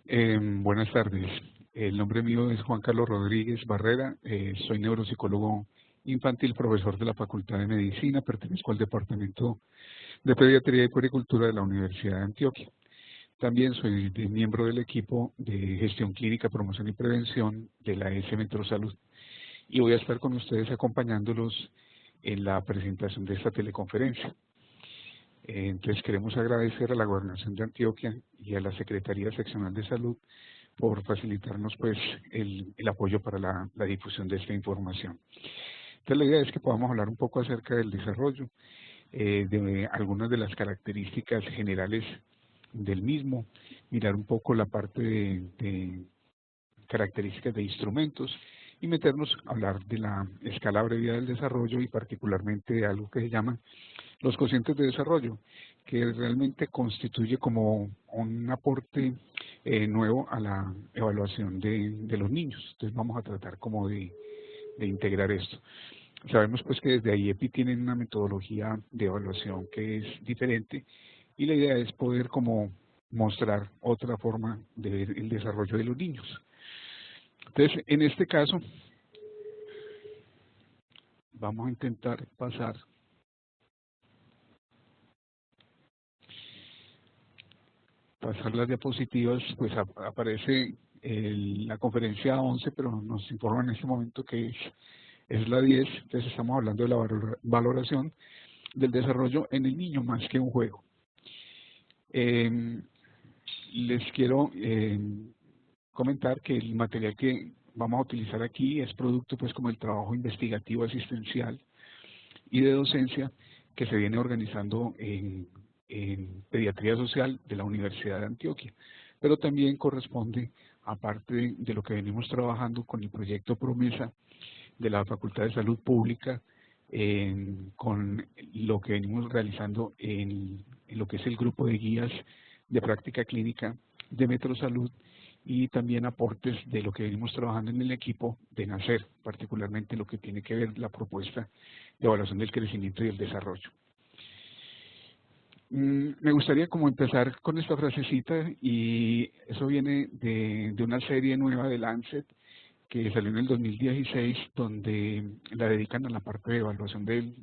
Buenas tardes. El nombre mío es Juan Carlos Rodríguez Barrera. Soy neuropsicólogo infantil, profesor de la Facultad de Medicina. Pertenezco al Departamento de Pediatría y Puericultura de la Universidad de Antioquia. También soy miembro del equipo de Gestión Clínica, Promoción y Prevención de la ES Metrosalud. Y voy a estar con ustedes acompañándolos en la presentación de esta teleconferencia. Entonces queremos agradecer a la Gobernación de Antioquia y a la Secretaría Seccional de Salud por facilitarnos pues el apoyo para la difusión de esta información. Entonces la idea es que podamos hablar un poco acerca del desarrollo, de algunas de las características generales del mismo, mirar un poco la parte de características de instrumentos y meternos a hablar de la escala abreviada del desarrollo y particularmente de algo que se llama los cocientes de desarrollo, que realmente constituye como un aporte nuevo a la evaluación de los niños. Entonces vamos a tratar como de integrar esto. Sabemos pues que desde IEPI tienen una metodología de evaluación que es diferente y la idea es poder como mostrar otra forma de ver el desarrollo de los niños. Entonces, en este caso, vamos a intentar pasar las diapositivas. Pues aparece la conferencia 11, pero nos informa en este momento que es la 10. Entonces estamos hablando de la valoración del desarrollo en el niño más que un juego. Les quiero comentar que el material que vamos a utilizar aquí es producto pues como el trabajo investigativo asistencial y de docencia que se viene organizando en Pediatría Social de la Universidad de Antioquia, pero también corresponde a parte de lo que venimos trabajando con el proyecto Promesa de la Facultad de Salud Pública, con lo que venimos realizando en lo que es el grupo de guías de práctica clínica de Metrosalud y también aportes de lo que venimos trabajando en el equipo de NACER, particularmente lo que tiene que ver la propuesta de evaluación del crecimiento y el desarrollo. Me gustaría como empezar con esta frasecita, y eso viene de una serie nueva de Lancet que salió en el 2016, donde la dedican a la parte de evaluación del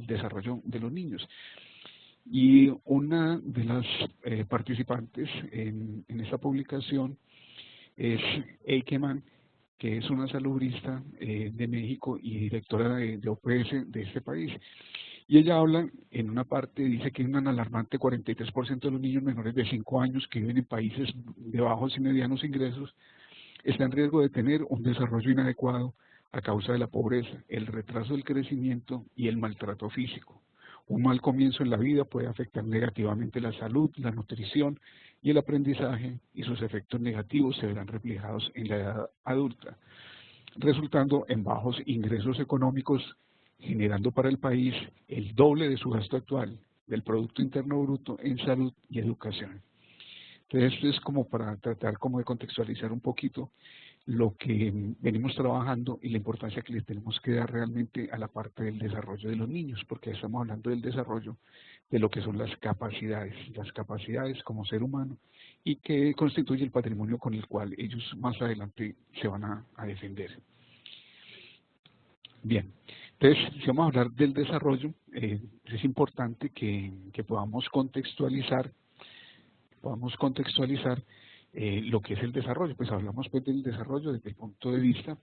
desarrollo de los niños. Y una de las participantes en esta publicación es Eikeman, que es una salubrista de México y directora de OPS de este país. Y ella habla en una parte, dice que un alarmante 43% de los niños menores de 5 años que viven en países de bajos y medianos ingresos está en riesgo de tener un desarrollo inadecuado a causa de la pobreza, el retraso del crecimiento y el maltrato físico. Un mal comienzo en la vida puede afectar negativamente la salud, la nutrición y el aprendizaje, y sus efectos negativos se verán reflejados en la edad adulta, resultando en bajos ingresos económicos, generando para el país el doble de su gasto actual del Producto Interno Bruto en salud y educación. Entonces, esto es como para tratar como de contextualizar un poquito lo que venimos trabajando y la importancia que le tenemos que dar realmente a la parte del desarrollo de los niños, porque estamos hablando del desarrollo de lo que son las capacidades como ser humano, y que constituye el patrimonio con el cual ellos más adelante se van a defender. Bien, entonces, si vamos a hablar del desarrollo, es importante que podamos contextualizar lo que es el desarrollo. Pues hablamos pues del desarrollo desde el punto de vista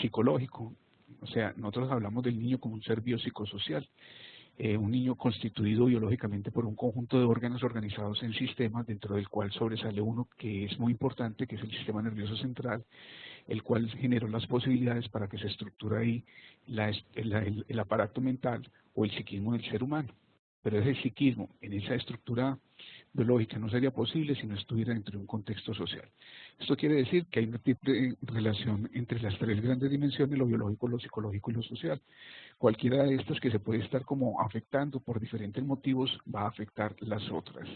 psicológico. O sea, nosotros hablamos del niño como un ser biopsicosocial, un niño constituido biológicamente por un conjunto de órganos organizados en sistemas, dentro del cual sobresale uno que es muy importante, que es el sistema nervioso central, el cual generó las posibilidades para que se estructure ahí el aparato mental o el psiquismo del ser humano. Pero ese psiquismo en esa estructura biológica no sería posible si no estuviera dentro de un contexto social. Esto quiere decir que hay una triple relación entre las tres grandes dimensiones: lo biológico, lo psicológico y lo social. Cualquiera de estas que se puede estar como afectando por diferentes motivos va a afectar las otras.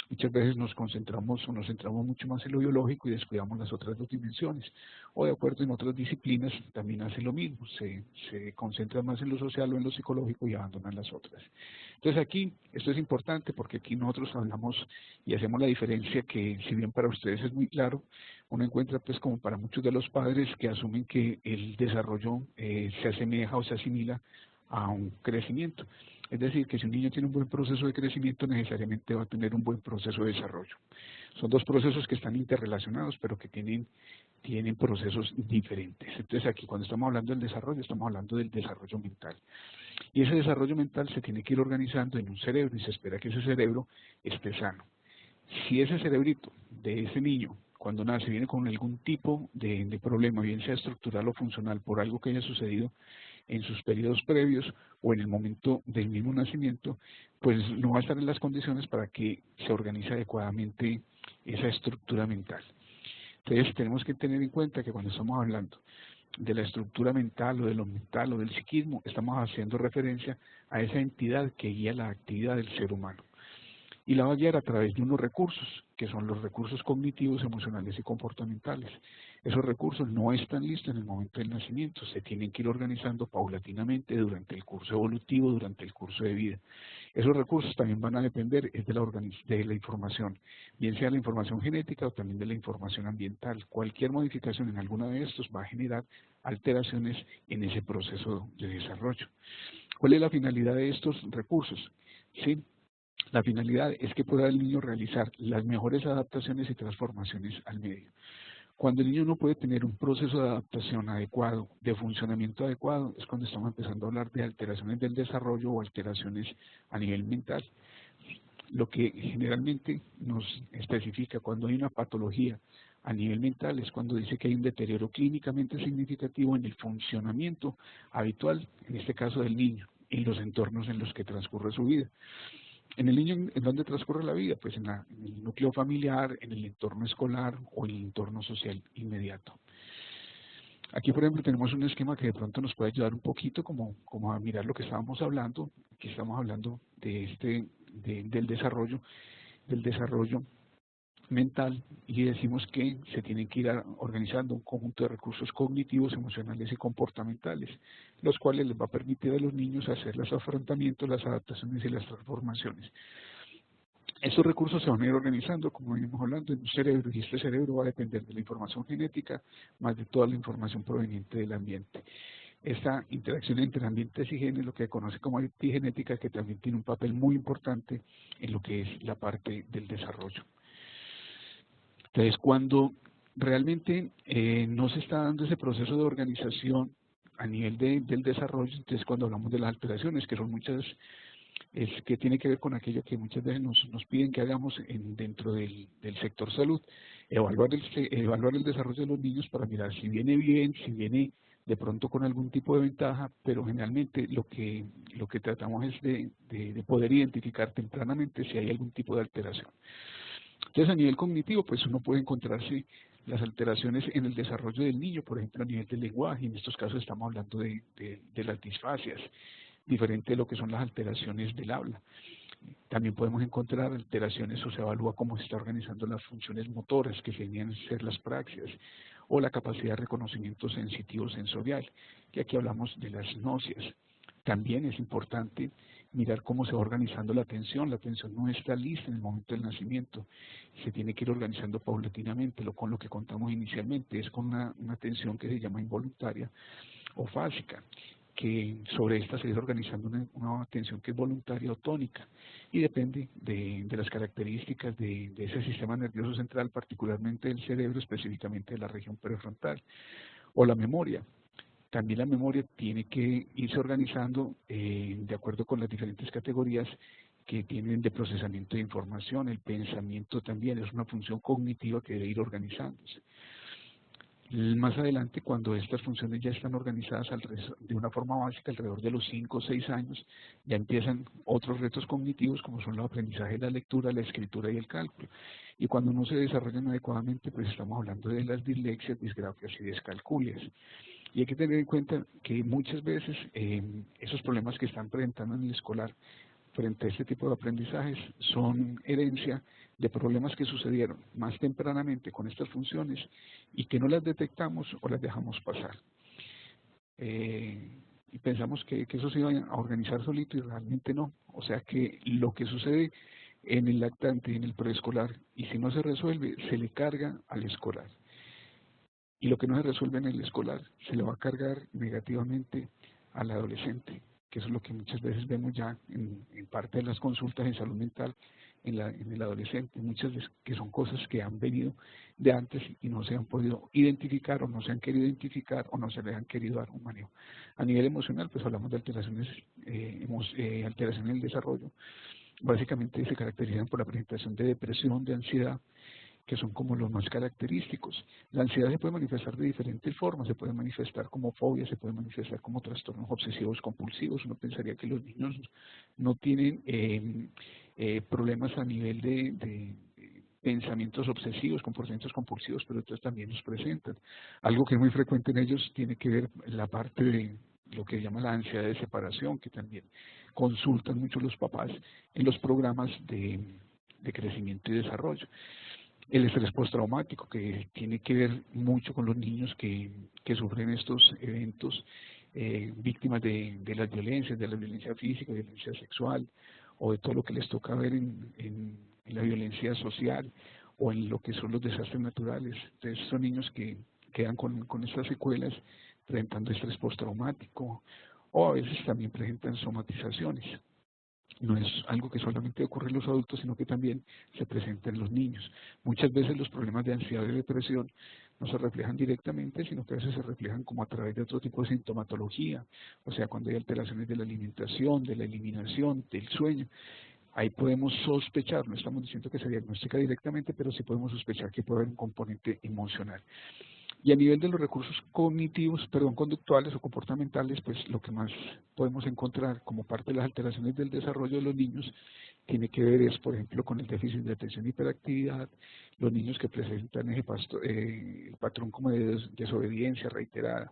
Muchas veces nos concentramos o nos centramos mucho más en lo biológico y descuidamos las otras dos dimensiones. O de acuerdo en otras disciplinas también hace lo mismo, se concentra más en lo social o en lo psicológico y abandonan las otras. Entonces aquí, esto es importante porque aquí nosotros hablamos y hacemos la diferencia que si bien para ustedes es muy claro, uno encuentra pues como para muchos de los padres que asumen que el desarrollo se asemeja o se asimila a un crecimiento. Es decir, que si un niño tiene un buen proceso de crecimiento, necesariamente va a tener un buen proceso de desarrollo. Son dos procesos que están interrelacionados, pero que tienen procesos diferentes. Entonces aquí cuando estamos hablando del desarrollo, estamos hablando del desarrollo mental. Y ese desarrollo mental se tiene que ir organizando en un cerebro y se espera que ese cerebro esté sano. Si ese cerebrito de ese niño, cuando nace, viene con algún tipo de problema, bien sea estructural o funcional, por algo que haya sucedido en sus periodos previos o en el momento del mismo nacimiento, pues no va a estar en las condiciones para que se organice adecuadamente esa estructura mental. Entonces tenemos que tener en cuenta que cuando estamos hablando de la estructura mental o de lo mental o del psiquismo, estamos haciendo referencia a esa entidad que guía la actividad del ser humano y la va a guiar a través de unos recursos, que son los recursos cognitivos, emocionales y comportamentales. Esos recursos no están listos en el momento del nacimiento, se tienen que ir organizando paulatinamente durante el curso evolutivo, durante el curso de vida. Esos recursos también van a depender de la información, bien sea la información genética o también de la información ambiental. Cualquier modificación en alguno de estos va a generar alteraciones en ese proceso de desarrollo. ¿Cuál es la finalidad de estos recursos? ¿Sí? La finalidad es que pueda el niño realizar las mejores adaptaciones y transformaciones al medio. Cuando el niño no puede tener un proceso de adaptación adecuado, de funcionamiento adecuado, es cuando estamos empezando a hablar de alteraciones del desarrollo o alteraciones a nivel mental. Lo que generalmente nos especifica cuando hay una patología a nivel mental es cuando dice que hay un deterioro clínicamente significativo en el funcionamiento habitual, en este caso del niño, en los entornos en los que transcurre su vida. En el niño, ¿en dónde transcurre la vida? Pues en el núcleo familiar, en el entorno escolar o en el entorno social inmediato. Aquí, por ejemplo, tenemos un esquema que de pronto nos puede ayudar un poquito como a mirar lo que estábamos hablando. Aquí estamos hablando del desarrollo mental y decimos que se tienen que ir organizando un conjunto de recursos cognitivos, emocionales y comportamentales, los cuales les va a permitir a los niños hacer los afrontamientos, las adaptaciones y las transformaciones. Estos recursos se van a ir organizando, como venimos hablando, en un cerebro, y este cerebro va a depender de la información genética, más de toda la información proveniente del ambiente. Esta interacción entre ambientes y genes, lo que se conoce como epigenética, que también tiene un papel muy importante en lo que es la parte del desarrollo. Entonces, cuando realmente no se está dando ese proceso de organización a nivel del desarrollo, entonces cuando hablamos de las alteraciones, que son muchas, es que tiene que ver con aquello que muchas veces nos piden que hagamos dentro del sector salud, evaluar el desarrollo de los niños para mirar si viene bien, si viene de pronto con algún tipo de ventaja, pero generalmente lo que tratamos es de poder identificar tempranamente si hay algún tipo de alteración. Entonces, a nivel cognitivo, pues uno puede encontrarse las alteraciones en el desarrollo del niño, por ejemplo, a nivel del lenguaje. En estos casos estamos hablando de las disfasias, diferente de lo que son las alteraciones del habla. También podemos encontrar alteraciones o se evalúa cómo se está organizando las funciones motoras, que venían a ser las praxias, o la capacidad de reconocimiento sensitivo sensorial, que aquí hablamos de las nocias. También es importante mirar cómo se va organizando la atención. La atención no está lista en el momento del nacimiento, se tiene que ir organizando paulatinamente, con lo que contamos inicialmente, es con una atención que se llama involuntaria o fásica, que sobre esta se va organizando una atención que es voluntaria o tónica y depende de las características de ese sistema nervioso central, particularmente del cerebro, específicamente de la región prefrontal, o la memoria. También la memoria tiene que irse organizando de acuerdo con las diferentes categorías que tienen de procesamiento de información. El pensamiento también es una función cognitiva que debe ir organizándose. Más adelante, cuando estas funciones ya están organizadas de una forma básica, alrededor de los 5 o 6 años, ya empiezan otros retos cognitivos como son el aprendizaje de la lectura, la escritura y el cálculo. Y cuando no se desarrollan adecuadamente, pues estamos hablando de las dislexias, disgrafias y descalculias. Y hay que tener en cuenta que muchas veces esos problemas que están presentando en el escolar frente a este tipo de aprendizajes son herencia de problemas que sucedieron más tempranamente con estas funciones y que no las detectamos o las dejamos pasar. Y pensamos que eso se iba a organizar solito y realmente no. O sea que lo que sucede en el lactante y en el preescolar, y si no se resuelve, se le carga al escolar. Y lo que no se resuelve en el escolar se le va a cargar negativamente al adolescente, que eso es lo que muchas veces vemos ya en parte de las consultas en salud mental en el adolescente, muchas veces que son cosas que han venido de antes y no se han podido identificar o no se han querido identificar o no se les han querido dar un manejo. A nivel emocional, pues hablamos de alteraciones, alteraciones en el desarrollo. Básicamente se caracterizan por la presentación de depresión, de ansiedad, que son como los más característicos. La ansiedad se puede manifestar de diferentes formas, se puede manifestar como fobia, se puede manifestar como trastornos obsesivos compulsivos. Uno pensaría que los niños no tienen problemas a nivel de pensamientos obsesivos, comportamientos compulsivos, pero estos también los presentan. Algo que es muy frecuente en ellos tiene que ver la parte de lo que llama la ansiedad de separación, que también consultan mucho los papás en los programas de crecimiento y desarrollo. El estrés postraumático, que tiene que ver mucho con los niños que sufren estos eventos, víctimas de las violencias, de la violencia física, de la violencia sexual, o de todo lo que les toca ver en la violencia social, o en lo que son los desastres naturales. Entonces son niños que quedan con estas secuelas, presentando estrés postraumático, o a veces también presentan somatizaciones. No es algo que solamente ocurre en los adultos, sino que también se presenta en los niños. Muchas veces los problemas de ansiedad y depresión no se reflejan directamente, sino que a veces se reflejan como a través de otro tipo de sintomatología, o sea, cuando hay alteraciones de la alimentación, de la eliminación, del sueño. Ahí podemos sospechar, no estamos diciendo que se diagnostica directamente, pero sí podemos sospechar que puede haber un componente emocional. Y a nivel de los recursos cognitivos, conductuales o comportamentales, pues lo que más podemos encontrar como parte de las alteraciones del desarrollo de los niños tiene que ver es, por ejemplo, con el déficit de atención y hiperactividad, los niños que presentan el patrón como de desobediencia reiterada,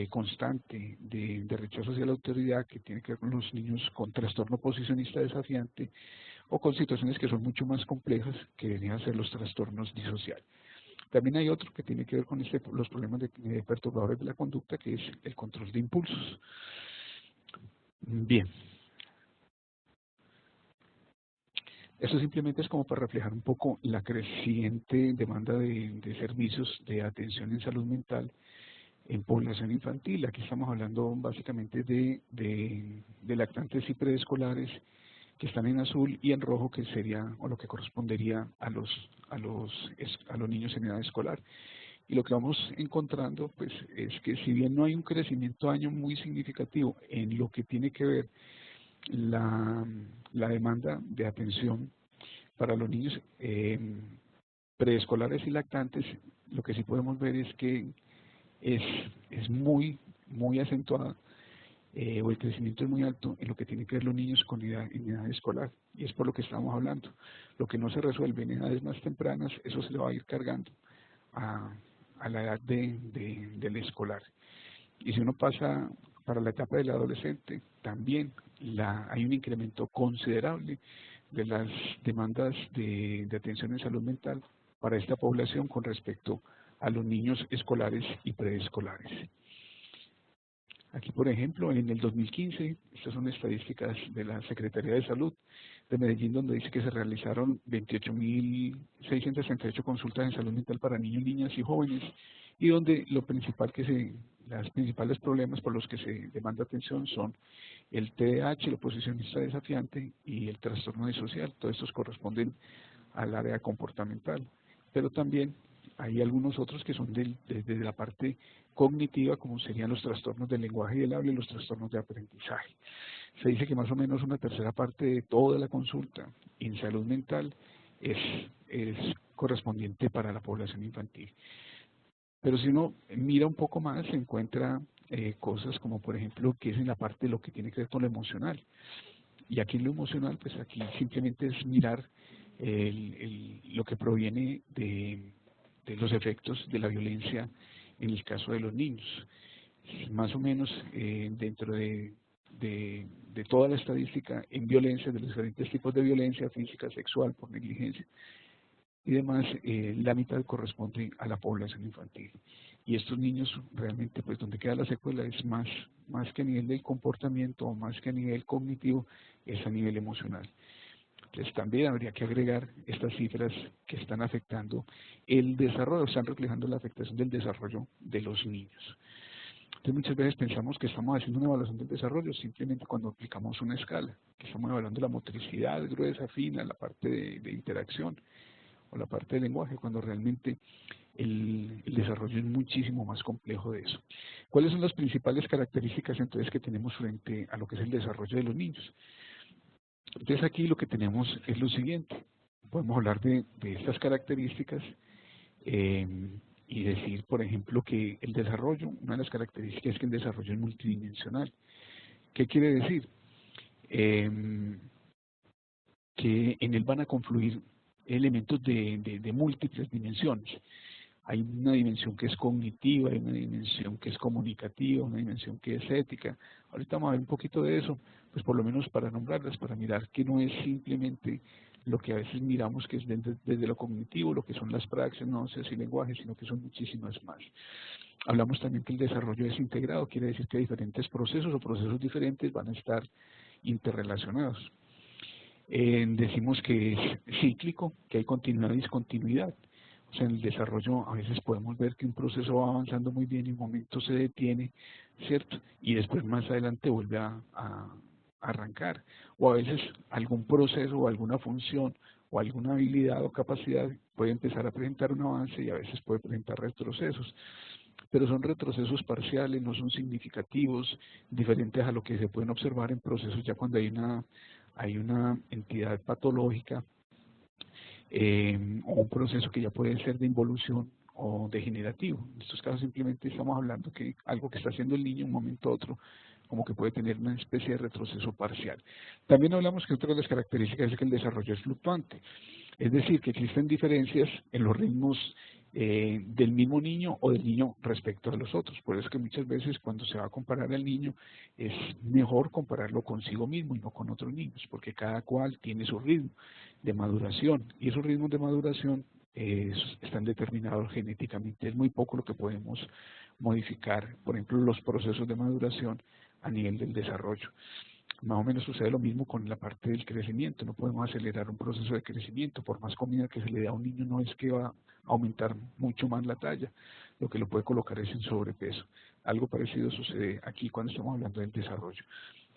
constante, de rechazo hacia la autoridad, que tiene que ver con los niños con trastorno posicionista desafiante o con situaciones que son mucho más complejas, que venían a ser los trastornos disociales. También hay otro que tiene que ver con los problemas de perturbadores de la conducta, que es el control de impulsos. Bien, eso simplemente es como para reflejar un poco la creciente demanda de servicios de atención en salud mental en población infantil. Aquí estamos hablando básicamente de lactantes y preescolares, que están en azul, y en rojo, que sería o lo que correspondería a los niños en edad escolar. Y lo que vamos encontrando, pues, es que si bien no hay un crecimiento año muy significativo en lo que tiene que ver la demanda de atención para los niños preescolares y lactantes, lo que sí podemos ver es que es muy acentuada, o el crecimiento es muy alto en lo que tiene que ver los niños en edad escolar, y es por lo que estamos hablando. Lo que no se resuelve en edades más tempranas, eso se le va a ir cargando a la edad del escolar. Y si uno pasa para la etapa del adolescente, también hay un incremento considerable de las demandas de atención en salud mental para esta población con respecto a los niños escolares y preescolares. Aquí, por ejemplo, en el 2015, estas son estadísticas de la Secretaría de Salud de Medellín, donde dice que se realizaron 28.638 consultas en salud mental para niños, niñas y jóvenes, y donde los principales problemas por los que se demanda atención son el TDAH, el oposicionista desafiante, y el trastorno disocial. Todos estos corresponden al área comportamental, pero también hay algunos otros que son desde la parte cognitiva, como serían los trastornos del lenguaje y del habla y los trastornos de aprendizaje. Se dice que más o menos una tercera parte de toda la consulta en salud mental es correspondiente para la población infantil. Pero si uno mira un poco más, se encuentra cosas como, por ejemplo, que es en la parte de lo que tiene que ver con lo emocional. Y aquí en lo emocional, pues aquí simplemente es mirar lo que proviene de los efectos de la violencia en el caso de los niños. Más o menos dentro de de toda la estadística en violencia, de los diferentes tipos de violencia física, sexual, por negligencia y demás, la mitad corresponde a la población infantil. Y estos niños realmente, pues donde queda la secuela es más que a nivel del comportamiento o más que a nivel cognitivo, es a nivel emocional. Entonces también habría que agregar estas cifras que están afectando el desarrollo, están reflejando la afectación del desarrollo de los niños. Entonces muchas veces pensamos que estamos haciendo una evaluación del desarrollo simplemente cuando aplicamos una escala, que estamos evaluando la motricidad gruesa, fina, la parte de interacción o la parte del lenguaje, cuando realmente el desarrollo es muchísimo más complejo de eso. ¿Cuáles son las principales características entonces que tenemos frente a lo que es el desarrollo de los niños? Entonces aquí lo que tenemos es lo siguiente. Podemos hablar de estas características y decir, por ejemplo, que el desarrollo, una de las características es que el desarrollo es multidimensional. ¿Qué quiere decir? Que en él van a confluir elementos de múltiples dimensiones. Hay una dimensión que es cognitiva, hay una dimensión que es comunicativa, una dimensión que es ética. Ahorita vamos a ver un poquito de eso, pues por lo menos para nombrarlas, para mirar que no es simplemente lo que a veces miramos que es desde lo cognitivo, lo que son las praxis, no sé si lenguaje, sino que son muchísimas más. Hablamos también que el desarrollo es integrado, quiere decir que diferentes procesos o procesos diferentes van a estar interrelacionados. Decimos que es cíclico, que hay continuidad y discontinuidad. O sea, en el desarrollo a veces podemos ver que un proceso va avanzando muy bien y en un momento se detiene, ¿cierto? Y después más adelante vuelve a arrancar. O a veces algún proceso o alguna función o alguna habilidad o capacidad puede empezar a presentar un avance y a veces puede presentar retrocesos. Pero son retrocesos parciales, no son significativos, diferentes a lo que se pueden observar en procesos ya cuando hay una entidad patológica o un proceso que ya puede ser de involución o degenerativo. En estos casos simplemente estamos hablando que algo que está haciendo el niño en un momento a otro como que puede tener una especie de retroceso parcial. También hablamos que otra de las características es que el desarrollo es fluctuante, es decir, que existen diferencias en los ritmos del mismo niño o del niño respecto a los otros. Por eso es que muchas veces cuando se va a comparar al niño es mejor compararlo consigo mismo y no con otros niños, porque cada cual tiene su ritmo de maduración y esos ritmos de maduración están determinados genéticamente. Es muy poco lo que podemos modificar, por ejemplo, los procesos de maduración a nivel del desarrollo. Más o menos sucede lo mismo con la parte del crecimiento. No podemos acelerar un proceso de crecimiento. Por más comida que se le dé a un niño, no es que va a aumentar mucho más la talla. Lo que lo puede colocar es en sobrepeso. Algo parecido sucede aquí cuando estamos hablando del desarrollo.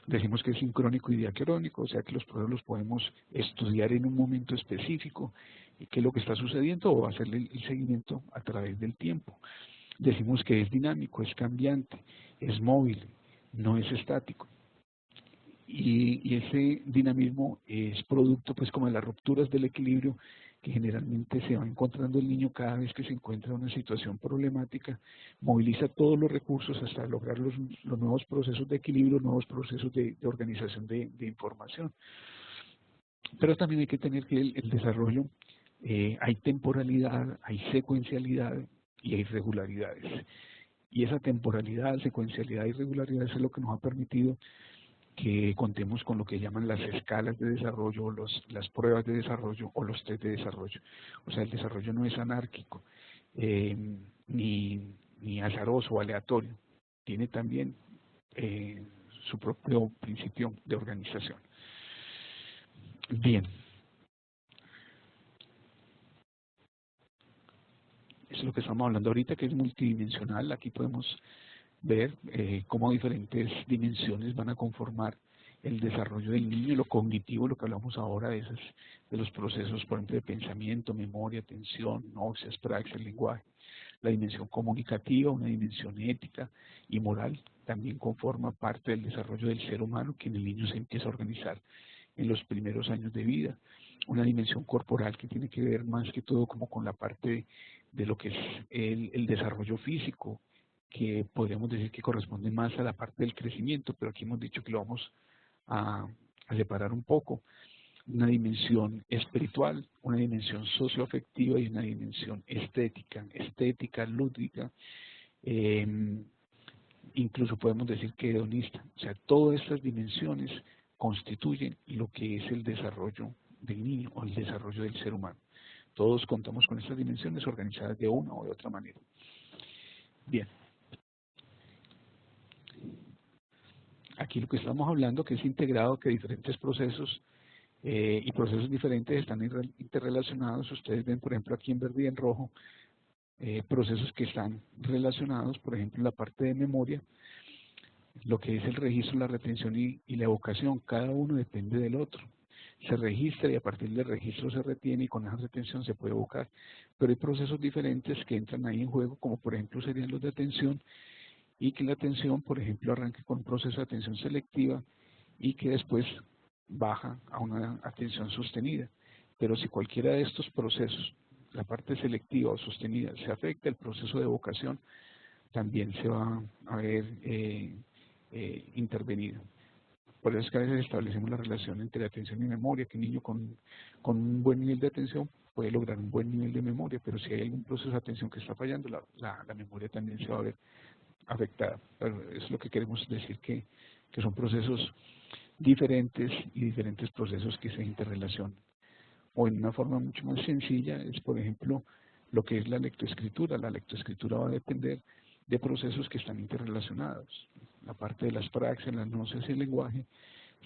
Decimos que es sincrónico y diacrónico, o sea que los procesos los podemos estudiar en un momento específico y qué es lo que está sucediendo o hacerle el seguimiento a través del tiempo. Decimos que es dinámico, es cambiante, es móvil, no es estático. Y ese dinamismo es producto pues como de las rupturas del equilibrio que generalmente se va encontrando el niño cada vez que se encuentra en una situación problemática, moviliza todos los recursos hasta lograr los nuevos procesos de equilibrio, nuevos procesos de organización de información. Pero también hay que tener que el desarrollo, hay temporalidad, hay secuencialidad y hay regularidades. Y esa temporalidad, secuencialidad y regularidad es lo que nos ha permitido que contemos con lo que llaman las escalas de desarrollo, las pruebas de desarrollo o los test de desarrollo. O sea, el desarrollo no es anárquico, ni azaroso o aleatorio. Tiene también su propio principio de organización. Bien. Eso es lo que estamos hablando ahorita, que es multidimensional. Aquí podemos ver cómo diferentes dimensiones van a conformar el desarrollo del niño, lo cognitivo, lo que hablamos ahora de los procesos, por ejemplo, de pensamiento, memoria, atención, náuseas, praxis, lenguaje. La dimensión comunicativa, una dimensión ética y moral, también conforma parte del desarrollo del ser humano, que en el niño se empieza a organizar en los primeros años de vida. Una dimensión corporal que tiene que ver más que todo como con la parte de lo que es el desarrollo físico, que podríamos decir que corresponde más a la parte del crecimiento, pero aquí hemos dicho que lo vamos a separar un poco. Una dimensión espiritual, una dimensión socioafectiva y una dimensión estética, lúdica, incluso podemos decir que hedonista. O sea, todas estas dimensiones constituyen lo que es el desarrollo del niño o el desarrollo del ser humano. Todos contamos con estas dimensiones organizadas de una o de otra manera. Bien. Aquí lo que estamos hablando, que es integrado, que diferentes procesos y procesos diferentes están interrelacionados. Ustedes ven, por ejemplo, aquí en verde y en rojo, procesos que están relacionados, por ejemplo, la parte de memoria, lo que es el registro, la retención y la evocación. Cada uno depende del otro. Se registra y a partir del registro se retiene y con esa retención se puede evocar. Pero hay procesos diferentes que entran ahí en juego, como por ejemplo serían los de atención, y que la atención, por ejemplo, arranque con un proceso de atención selectiva y que después baja a una atención sostenida. Pero si cualquiera de estos procesos, la parte selectiva o sostenida, se afecta, el proceso de evocación también se va a ver intervenido. Por eso es que a veces establecemos la relación entre atención y memoria, que un niño con un buen nivel de atención puede lograr un buen nivel de memoria, pero si hay algún proceso de atención que está fallando, la memoria también se va a ver afectada. Pero es lo que queremos decir, que son procesos diferentes y diferentes procesos que se interrelacionan. O en una forma mucho más sencilla es, por ejemplo, lo que es la lectoescritura. La lectoescritura va a depender de procesos que están interrelacionados. La parte de las praxias, las gnosis y el lenguaje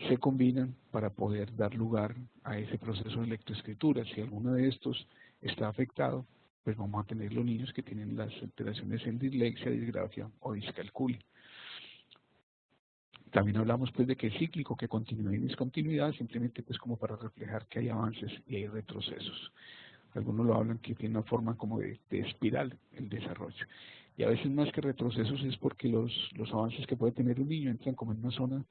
se combinan para poder dar lugar a ese proceso de lectoescritura. Si alguno de estos está afectado, pues vamos a tener los niños que tienen las alteraciones en dislexia, disgrafia o discalculia. También hablamos pues de que es cíclico, que continuidad y discontinuidad, simplemente pues como para reflejar que hay avances y hay retrocesos. Algunos lo hablan que tiene una forma como de espiral el desarrollo. Y a veces más que retrocesos es porque los avances que puede tener un niño entran como en una zona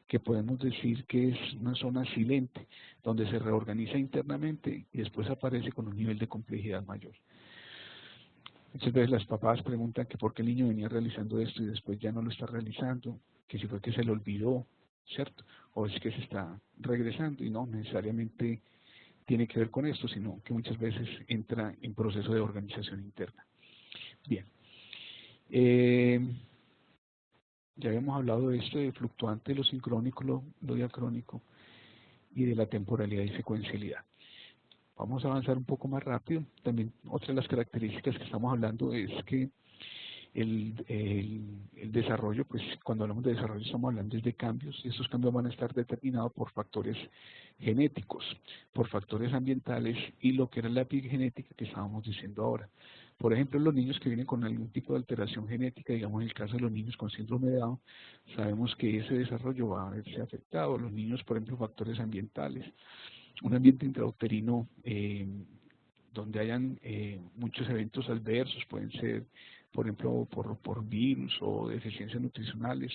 que podemos decir que es una zona silente, donde se reorganiza internamente y después aparece con un nivel de complejidad mayor. Muchas veces las papás preguntan que por qué el niño venía realizando esto y después ya no lo está realizando, que si fue que se le olvidó, ¿cierto? O es que se está regresando, y no necesariamente tiene que ver con esto, sino que muchas veces entra en proceso de organización interna. Bien. Ya habíamos hablado de esto, de fluctuante, lo sincrónico, lo diacrónico, y de la temporalidad y secuencialidad. Vamos a avanzar un poco más rápido. También otra de las características que estamos hablando es que el desarrollo, pues cuando hablamos de desarrollo estamos hablando de cambios, y estos cambios van a estar determinados por factores genéticos, por factores ambientales y lo que era la epigenética que estábamos diciendo ahora. Por ejemplo, los niños que vienen con algún tipo de alteración genética, digamos en el caso de los niños con síndrome de Down, sabemos que ese desarrollo va a verse afectado. Los niños, por ejemplo, factores ambientales, un ambiente intrauterino donde hayan muchos eventos adversos, pueden ser, por ejemplo, por virus o deficiencias nutricionales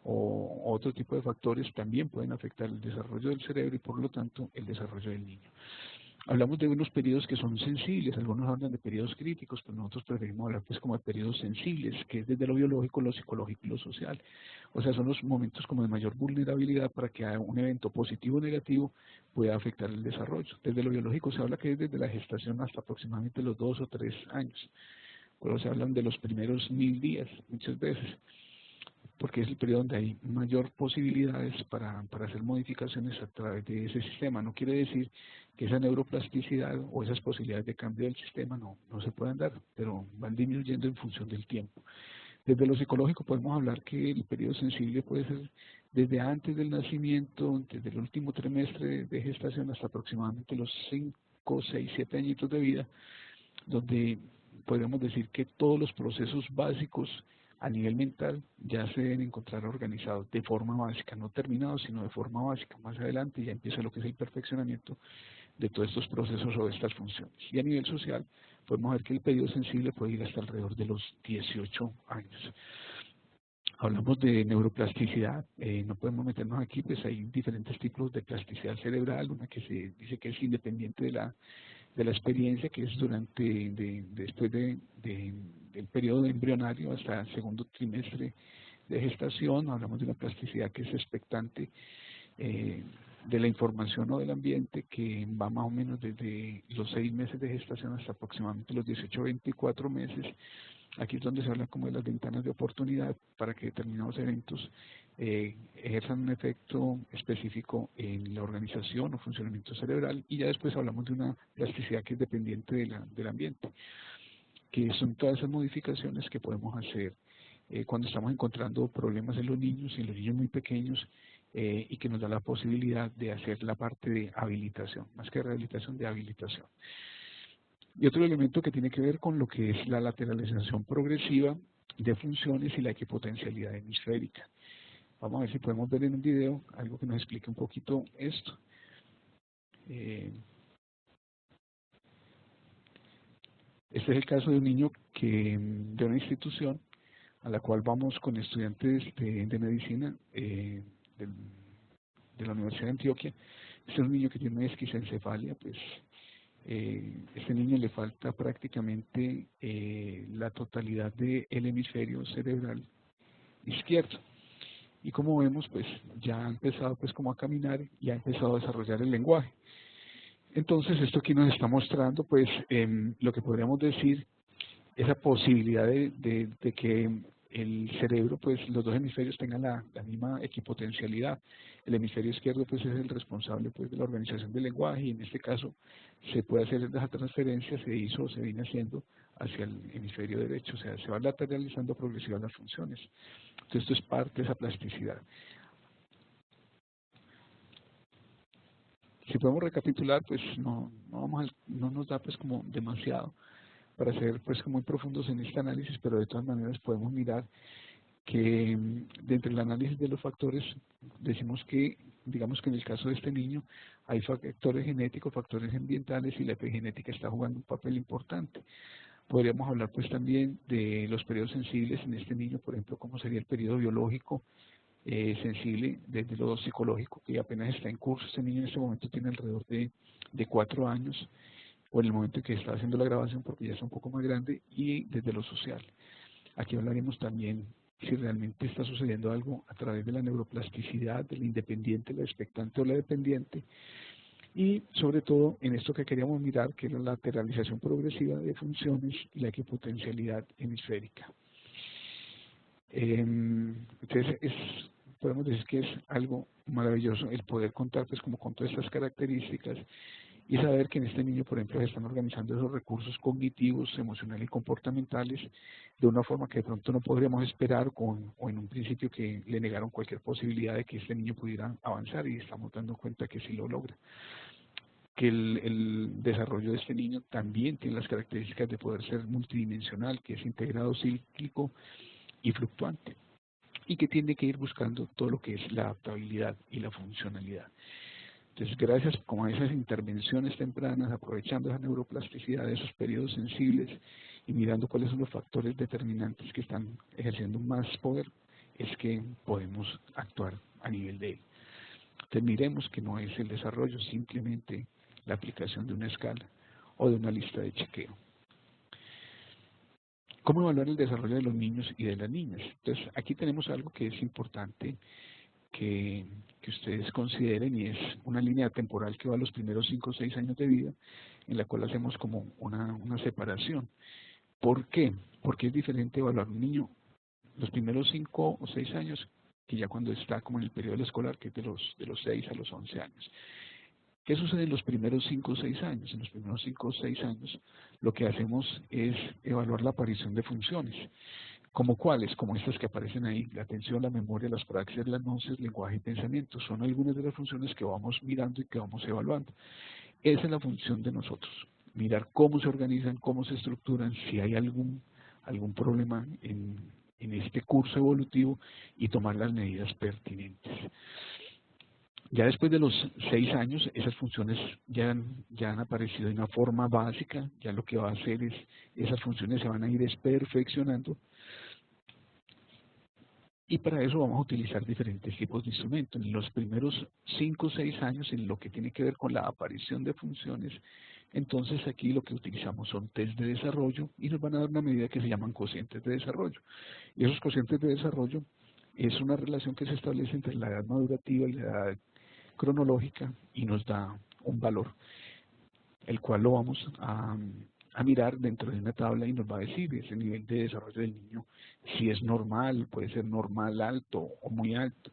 o otro tipo de factores, también pueden afectar el desarrollo del cerebro y por lo tanto el desarrollo del niño. Hablamos de unos periodos que son sensibles, algunos hablan de periodos críticos, pero nosotros preferimos hablar pues como de periodos sensibles, que es desde lo biológico, lo psicológico y lo social. O sea, son los momentos como de mayor vulnerabilidad para que un evento positivo o negativo pueda afectar el desarrollo. Desde lo biológico se habla que es desde la gestación hasta aproximadamente los 2 o 3 años. Pero se hablan de los primeros 1000 días, muchas veces, porque es el periodo donde hay mayor posibilidades para hacer modificaciones a través de ese sistema. No quiere decir que esa neuroplasticidad o esas posibilidades de cambio del sistema no se puedan dar, pero van disminuyendo en función del tiempo. Desde lo psicológico podemos hablar que el periodo sensible puede ser desde antes del nacimiento, desde el último trimestre de gestación hasta aproximadamente los 5, 6, 7 añitos de vida, donde podemos decir que todos los procesos básicos a nivel mental ya se deben encontrar organizados de forma básica, no terminados, sino de forma básica. Más adelante ya empieza lo que es el perfeccionamiento de todos estos procesos o de estas funciones. Y a nivel social, podemos ver que el periodo sensible puede ir hasta alrededor de los 18 años. Hablamos de neuroplasticidad, no podemos meternos aquí, pues hay diferentes tipos de plasticidad cerebral, una que se dice que es independiente de la experiencia, que es después del periodo embrionario hasta el segundo trimestre de gestación. Hablamos de una plasticidad que es expectante de la información o del ambiente, que va más o menos desde los 6 meses de gestación hasta aproximadamente los 18 o 24 meses. Aquí es donde se habla como de las ventanas de oportunidad para que determinados eventos ejerzan un efecto específico en la organización o funcionamiento cerebral, y ya después hablamos de una plasticidad que es dependiente del ambiente, que son todas esas modificaciones que podemos hacer cuando estamos encontrando problemas en los niños y en los niños muy pequeños, y que nos da la posibilidad de hacer la parte de habilitación, más que rehabilitación, de habilitación. Y otro elemento que tiene que ver con lo que es la lateralización progresiva de funciones y la equipotencialidad hemisférica. Vamos a ver si podemos ver en un video algo que nos explique un poquito esto. Este es el caso de un niño de una institución a la cual vamos con estudiantes de medicina de la Universidad de Antioquia. Este es un niño que tiene una esquistoencefalia, pues este niño le falta prácticamente la totalidad del hemisferio cerebral izquierdo. Y como vemos, pues ya ha empezado pues como a caminar y ha empezado a desarrollar el lenguaje. Entonces esto aquí nos está mostrando pues lo que podríamos decir, esa posibilidad de que el cerebro, pues los dos hemisferios tengan la misma equipotencialidad. El hemisferio izquierdo pues es el responsable pues de la organización del lenguaje, y en este caso se puede hacer esa transferencia, se viene haciendo hacia el hemisferio derecho, o sea, se va lateralizando progresivamente las funciones. Entonces esto es parte de esa plasticidad. Si podemos recapitular, pues no nos da pues como demasiado para ser pues muy profundos en este análisis, pero de todas maneras podemos mirar que dentro del análisis de los factores decimos que, digamos que en el caso de este niño, hay factores genéticos, factores ambientales, y la epigenética está jugando un papel importante. Podríamos hablar pues también de los periodos sensibles en este niño, por ejemplo, como sería el periodo biológico sensible desde lo psicológico, que apenas está en curso. Este niño en este momento tiene alrededor de 4 años, o en el momento en que está haciendo la grabación, porque ya está un poco más grande, y desde lo social. Aquí hablaremos también si realmente está sucediendo algo a través de la neuroplasticidad, del independiente, la expectante o la dependiente, y sobre todo en esto que queríamos mirar, que es la lateralización progresiva de funciones y la equipotencialidad hemisférica. Entonces podemos decir que es algo maravilloso el poder contar pues como con todas estas características, y saber que en este niño, por ejemplo, se están organizando esos recursos cognitivos, emocionales y comportamentales de una forma que de pronto no podríamos esperar, o en un principio que le negaron cualquier posibilidad de que este niño pudiera avanzar, y estamos dando cuenta que sí lo logra. Que el desarrollo de este niño también tiene las características de poder ser multidimensional, que es integrado, cíclico y fluctuante, y que tiene que ir buscando todo lo que es la adaptabilidad y la funcionalidad. Entonces, gracias como a esas intervenciones tempranas, aprovechando esa neuroplasticidad de esos periodos sensibles y mirando cuáles son los factores determinantes que están ejerciendo más poder, es que podemos actuar a nivel de él. Entonces, miremos que no es el desarrollo, simplemente la aplicación de una escala o de una lista de chequeo. ¿Cómo evaluar el desarrollo de los niños y de las niñas? Entonces, aquí tenemos algo que es importante que ustedes consideren, y es una línea temporal que va a los primeros 5 o 6 años de vida, en la cual hacemos como una separación. ¿Por qué? Porque es diferente evaluar un niño los primeros 5 o 6 años que ya cuando está como en el periodo escolar, que es de los 6 a los 11 años. ¿Qué sucede en los primeros 5 o 6 años? En los primeros 5 o 6 años lo que hacemos es evaluar la aparición de funciones. ¿Como cuáles? Como estas que aparecen ahí: la atención, la memoria, las praxias, las gnosis, lenguaje y pensamiento. Son algunas de las funciones que vamos mirando y que vamos evaluando. Esa es la función de nosotros: mirar cómo se organizan, cómo se estructuran, si hay algún problema en este curso evolutivo, y tomar las medidas pertinentes. Ya después de los 6 años, esas funciones ya han aparecido de una forma básica. Ya lo que va a hacer es, esas funciones se van a ir perfeccionando, y para eso vamos a utilizar diferentes tipos de instrumentos. En los primeros 5 o 6 años, en lo que tiene que ver con la aparición de funciones, entonces aquí lo que utilizamos son test de desarrollo, y nos van a dar una medida que se llaman cocientes de desarrollo. Y esos cocientes de desarrollo es una relación que se establece entre la edad madurativa y la edad cronológica, y nos da un valor, el cual lo vamos a a mirar dentro de una tabla y nos va a decir ese nivel de desarrollo del niño, si es normal, puede ser normal alto o muy alto,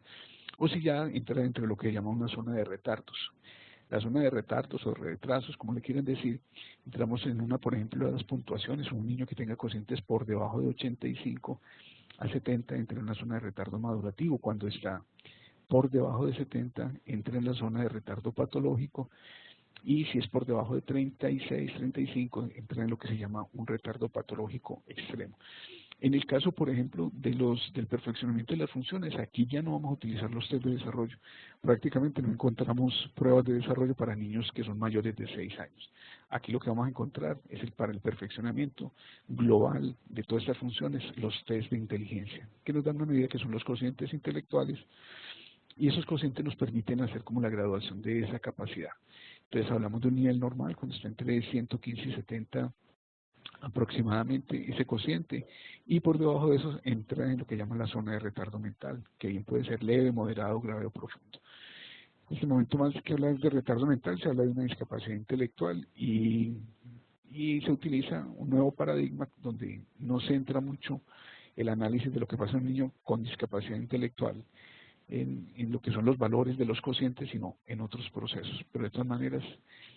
o si ya entra dentro de lo que llama una zona de retardos. La zona de retardos o retrasos, como le quieren decir, entramos en una, por ejemplo, de las puntuaciones, un niño que tenga cocientes por debajo de 85 a 70 entra en la zona de retardo madurativo. Cuando está por debajo de 70 entra en la zona de retardo patológico, y si es por debajo de 36, 35 entra en lo que se llama un retardo patológico extremo. En el caso, por ejemplo, del perfeccionamiento de las funciones, aquí ya no vamos a utilizar los test de desarrollo. Prácticamente no encontramos pruebas de desarrollo para niños que son mayores de 6 años. Aquí lo que vamos a encontrar es para el perfeccionamiento global de todas estas funciones, los test de inteligencia, que nos dan una medida que son los cocientes intelectuales, y esos cocientes nos permiten hacer como la graduación de esa capacidad. Entonces hablamos de un nivel normal cuando está entre 115 y 70 aproximadamente ese cociente, y por debajo de eso entra en lo que llaman la zona de retardo mental, que bien puede ser leve, moderado, grave o profundo. En este momento, más que hablar de retardo mental, se habla de una discapacidad intelectual, y se utiliza un nuevo paradigma donde no se centra mucho el análisis de lo que pasa en un niño con discapacidad intelectual en lo que son los valores de los cocientes, sino en otros procesos. Pero de todas maneras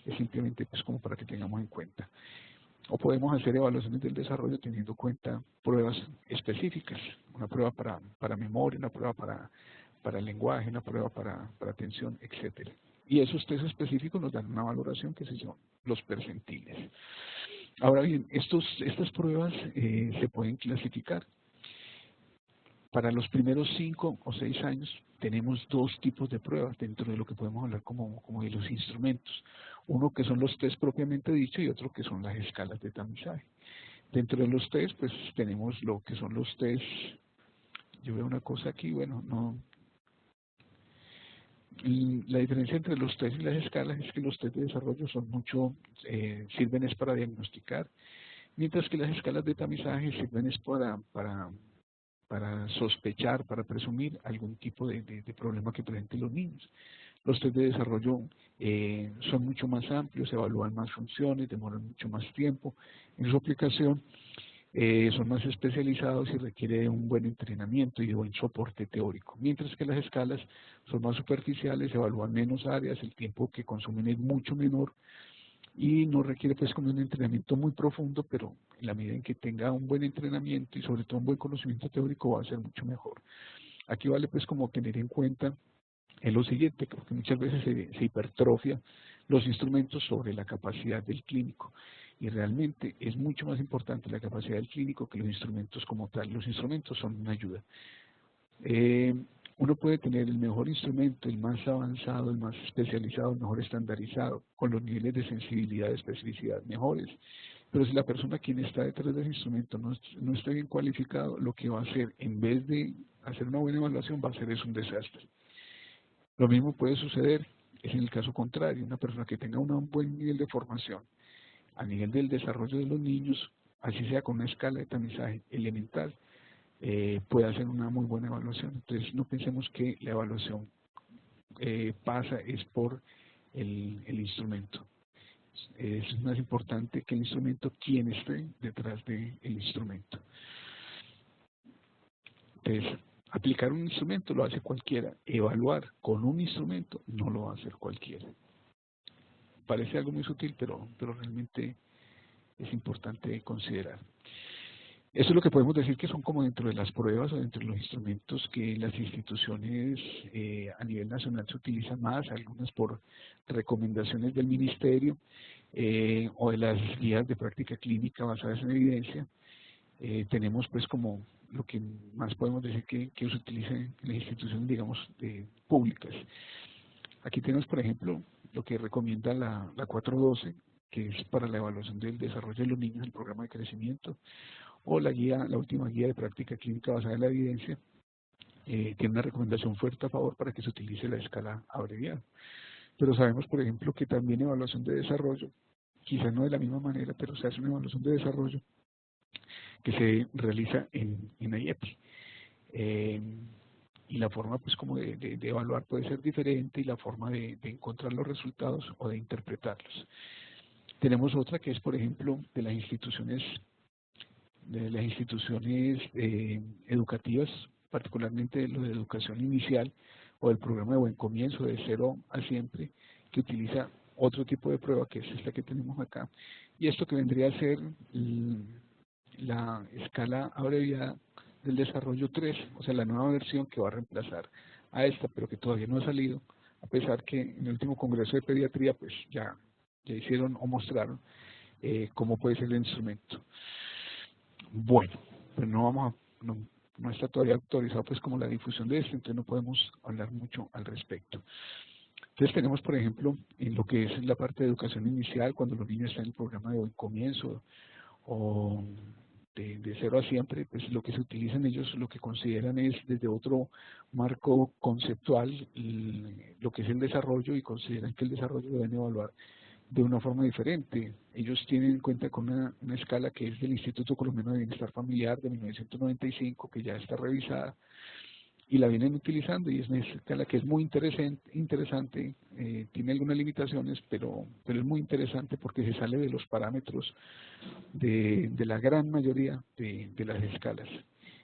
es simplemente pues como para que tengamos en cuenta. O podemos hacer evaluaciones del desarrollo teniendo en cuenta pruebas específicas, una prueba para memoria, una prueba para el lenguaje, una prueba para atención, etcétera. Y esos test específicos nos dan una valoración que se llaman los percentiles. Ahora bien, estas pruebas se pueden clasificar. Para los primeros 5 o 6 años tenemos dos tipos de pruebas dentro de lo que podemos hablar como de los instrumentos. Uno que son los test propiamente dicho y otro que son las escalas de tamizaje. Dentro de los test pues tenemos lo que son los test, yo veo una cosa aquí, bueno, no. La diferencia entre los test y las escalas es que los test de desarrollo son mucho, sirven es para diagnosticar, mientras que las escalas de tamizaje sirven es para sospechar, para presumir algún tipo de problema que presenten los niños. Los test de desarrollo son mucho más amplios, evalúan más funciones, demoran mucho más tiempo en su aplicación, son más especializados y requiere un buen entrenamiento y de buen soporte teórico, mientras que las escalas son más superficiales, evalúan menos áreas, el tiempo que consumen es mucho menor y no requiere pues como un entrenamiento muy profundo, pero en la medida en que tenga un buen entrenamiento y sobre todo un buen conocimiento teórico va a ser mucho mejor. Aquí vale pues como tener en cuenta en lo siguiente, porque muchas veces se hipertrofia los instrumentos sobre la capacidad del clínico, y realmente es mucho más importante la capacidad del clínico que los instrumentos como tal. Los instrumentos son una ayuda. Uno puede tener el mejor instrumento, el más avanzado, el más especializado, el mejor estandarizado, con los niveles de sensibilidad y especificidad mejores, pero si la persona quien está detrás del instrumento no está bien cualificado, lo que va a hacer, en vez de hacer una buena evaluación, va a hacer es un desastre. Lo mismo puede suceder, es en el caso contrario, una persona que tenga un buen nivel de formación a nivel del desarrollo de los niños, así sea con una escala de tamizaje elemental, puede hacer una muy buena evaluación. Entonces no pensemos que la evaluación pasa es por el instrumento. Es más importante que el instrumento, quién esté detrás del instrumento. Entonces, aplicar un instrumento lo hace cualquiera, evaluar con un instrumento no lo va a hacer cualquiera. Parece algo muy sutil, pero realmente es importante considerar. Eso es lo que podemos decir que son como dentro de las pruebas o dentro de los instrumentos que las instituciones a nivel nacional se utilizan más, algunas por recomendaciones del ministerio o de las guías de práctica clínica basadas en evidencia. Tenemos pues como lo que más podemos decir que se utiliza en las instituciones, digamos, públicas. Aquí tenemos, por ejemplo, lo que recomienda la 412, que es para la evaluación del desarrollo de los niños, el programa de crecimiento, o la última guía de práctica clínica basada en la evidencia, tiene una recomendación fuerte a favor para que se utilice la escala abreviada. Pero sabemos, por ejemplo, que también evaluación de desarrollo, quizás no de la misma manera, pero se hace una evaluación de desarrollo que se realiza en IEPI. Y la forma pues como de evaluar puede ser diferente y la forma de encontrar los resultados o de interpretarlos. Tenemos otra que es, por ejemplo, de las instituciones educativas, particularmente de lo de educación inicial o del programa de Buen Comienzo, de Cero a Siempre, que utiliza otro tipo de prueba, que es esta que tenemos acá, y esto que vendría a ser la escala abreviada del desarrollo 3, o sea, la nueva versión que va a reemplazar a esta, pero que todavía no ha salido, a pesar que en el último congreso de pediatría pues ya hicieron o mostraron cómo puede ser el instrumento. Bueno, pero no está todavía autorizado pues como la difusión de esto, entonces no podemos hablar mucho al respecto. Entonces tenemos, por ejemplo, en lo que es la parte de educación inicial, cuando los niños están en el programa de Buen Comienzo o de Cero a Siempre, pues lo que se utilizan ellos, lo que consideran es desde otro marco conceptual lo que es el desarrollo, y consideran que el desarrollo lo deben evaluar de una forma diferente. Ellos tienen en cuenta con una escala que es del Instituto Colombiano de Bienestar Familiar de 1995, que ya está revisada, y la vienen utilizando, y es una escala que es muy interesante, tiene algunas limitaciones, pero es muy interesante porque se sale de los parámetros de la gran mayoría de las escalas.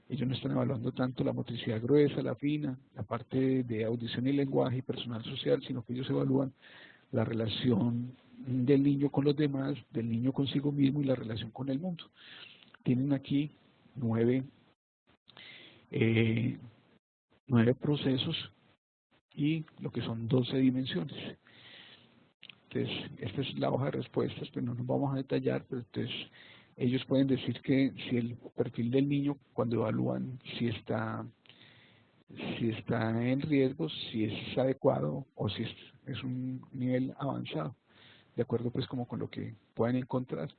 Ellos no están evaluando tanto la motricidad gruesa, la fina, la parte de audición y lenguaje y personal social, sino que ellos evalúan la relación del niño con los demás, del niño consigo mismo y la relación con el mundo. Tienen aquí 9 procesos y lo que son 12 dimensiones. Entonces, esta es la hoja de respuestas, pero no nos vamos a detallar, pero entonces ellos pueden decir que si el perfil del niño, cuando evalúan si está en riesgo, si es adecuado o si es un nivel avanzado, de acuerdo pues como con lo que pueden encontrar.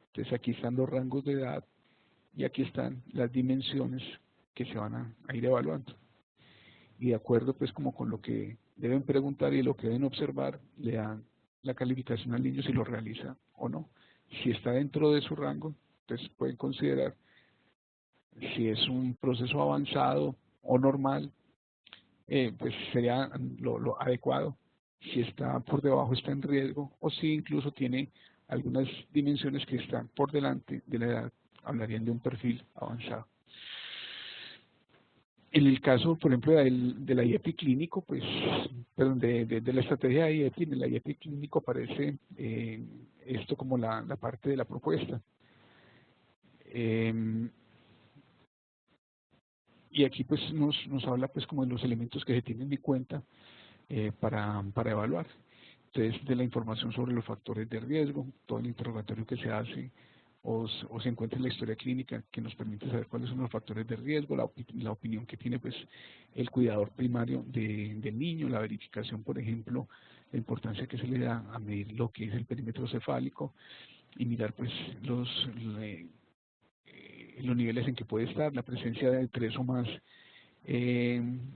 Entonces aquí están los rangos de edad y aquí están las dimensiones que se van a ir evaluando. Y de acuerdo pues como con lo que deben preguntar y lo que deben observar, le dan la calificación al niño si lo realiza o no. Si está dentro de su rango, entonces pueden considerar si es un proceso avanzado o normal, pues sería lo adecuado. Si está por debajo, está en riesgo, o si incluso tiene algunas dimensiones que están por delante de la edad, hablarían de un perfil avanzado. En el caso, por ejemplo, de la IEPI clínico, pues, perdón, de la estrategia de IEPI, en la IEPI clínico aparece esto como la parte de la propuesta. Y aquí pues nos habla pues como de los elementos que se tienen en cuenta para evaluar. Entonces, de la información sobre los factores de riesgo, todo el interrogatorio que se hace o se encuentra en la historia clínica que nos permite saber cuáles son los factores de riesgo, la opinión que tiene pues el cuidador primario del niño, la verificación, por ejemplo, la importancia que se le da a medir lo que es el perímetro cefálico y mirar pues los niveles en que puede estar, la presencia de 3 o más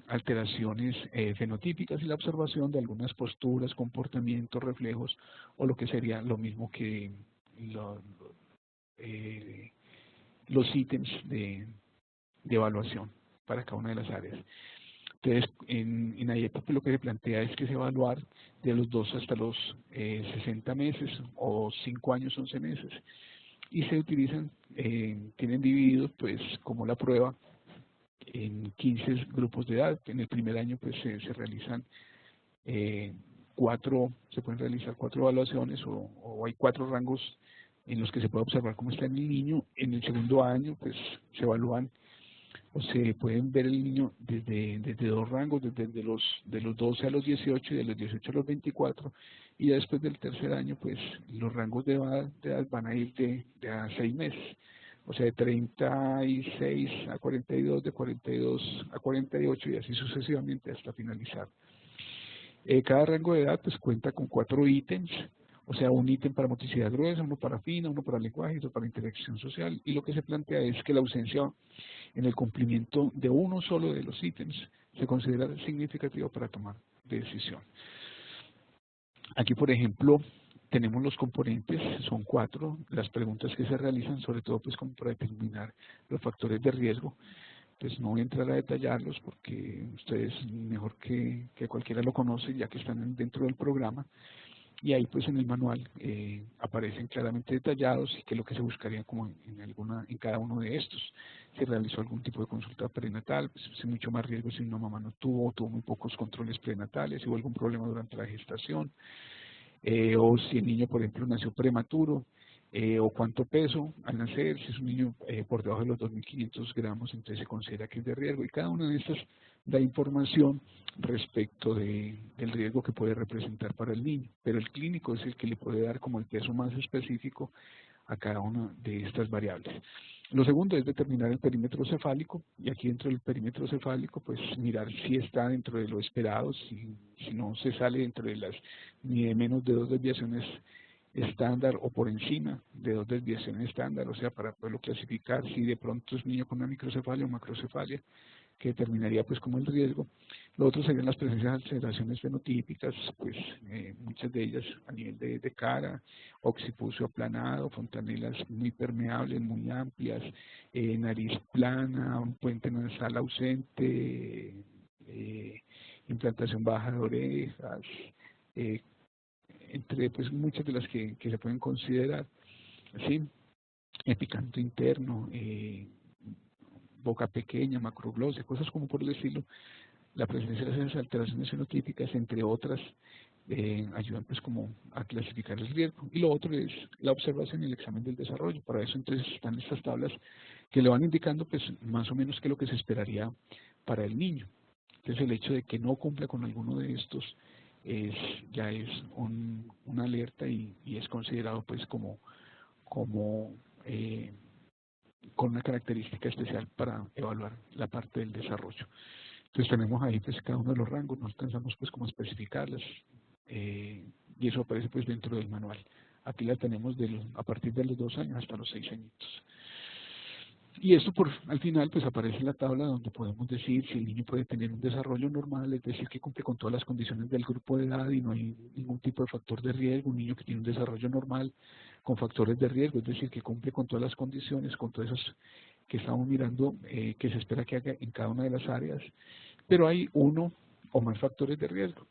alteraciones fenotípicas y la observación de algunas posturas, comportamientos, reflejos o lo que sería lo mismo que los ítems de evaluación para cada una de las áreas. Entonces, en IEP lo que se plantea es que se evaluar de los 2 hasta los 60 meses o 5 años, 11 meses. Y se utilizan, tienen divididos pues como la prueba en 15 grupos de edad. En el primer año pues se realizan se pueden realizar 4 evaluaciones o hay 4 rangos en los que se puede observar cómo está el niño. En el segundo año pues se evalúan o se pueden ver el niño desde 2 rangos, desde de los 12 a los 18 y de los 18 a los 24, y ya después del tercer año pues los rangos de edad van a ir de a 6 meses, o sea de 36 a 42, de 42 a 48 y así sucesivamente hasta finalizar. Cada rango de edad pues cuenta con 4 ítems, o sea, un ítem para motricidad gruesa, uno para fina, uno para lenguaje y otro para interacción social, y lo que se plantea es que la ausencia en el cumplimiento de uno solo de los ítems se considera significativo para tomar decisión. Aquí, por ejemplo, tenemos los componentes, son 4, las preguntas que se realizan, sobre todo pues como para determinar los factores de riesgo. Pues no voy a entrar a detallarlos porque ustedes mejor que cualquiera lo conocen ya que están dentro del programa. y ahí pues en el manual aparecen claramente detallados y qué es lo que se buscaría como en cada uno de estos. Si realizó algún tipo de consulta prenatal, pues es mucho más riesgo si una mamá no tuvo, o tuvo muy pocos controles prenatales, si hubo algún problema durante la gestación, o si el niño, por ejemplo, nació prematuro, o cuánto peso al nacer, si es un niño por debajo de los 2.500 gramos, entonces se considera que es de riesgo. Y cada una de estas da información respecto del riesgo que puede representar para el niño, pero el clínico es el que le puede dar como el peso más específico a cada una de estas variables. Lo segundo es determinar el perímetro cefálico, y aquí dentro del perímetro cefálico, pues mirar si está dentro de lo esperado, si no se sale dentro de las ni de menos de 2 desviaciones estándar o por encima de 2 desviaciones estándar, o sea, para poderlo clasificar, si de pronto es un niño con una microcefalia o macrocefalia, que determinaría pues como el riesgo. Lo otro serían las presencias de alteraciones fenotípicas, pues muchas de ellas a nivel de cara, occipucio aplanado, fontanelas muy permeables, muy amplias, nariz plana, un puente nasal ausente, implantación baja de orejas, eh, entre pues muchas de las que se pueden considerar, ¿sí? Picanto interno, boca pequeña, macroglosia, cosas como por el estilo. La presencia de esas alteraciones fenotípicas, entre otras, ayudan pues como a clasificar el riesgo. Y lo otro es la observación y el examen del desarrollo. Para eso entonces están estas tablas que le van indicando pues más o menos qué es lo que se esperaría para el niño. Entonces el hecho de que no cumpla con alguno de estos ya es una alerta y es considerado pues como con una característica especial para evaluar la parte del desarrollo. Entonces tenemos ahí pues cada uno de los rangos, nos alcanzamos pues como a especificarlas, y eso aparece pues dentro del manual. Aquí la tenemos a partir de los 2 años hasta los 6 añitos. Y esto al final pues aparece en la tabla donde podemos decir si el niño puede tener un desarrollo normal, es decir, que cumple con todas las condiciones del grupo de edad y no hay ningún tipo de factor de riesgo, un niño que tiene un desarrollo normal con factores de riesgo, es decir, que cumple con todas las condiciones, con todas esas que estamos mirando, que se espera que haga en cada una de las áreas, pero hay uno o más factores de riesgo.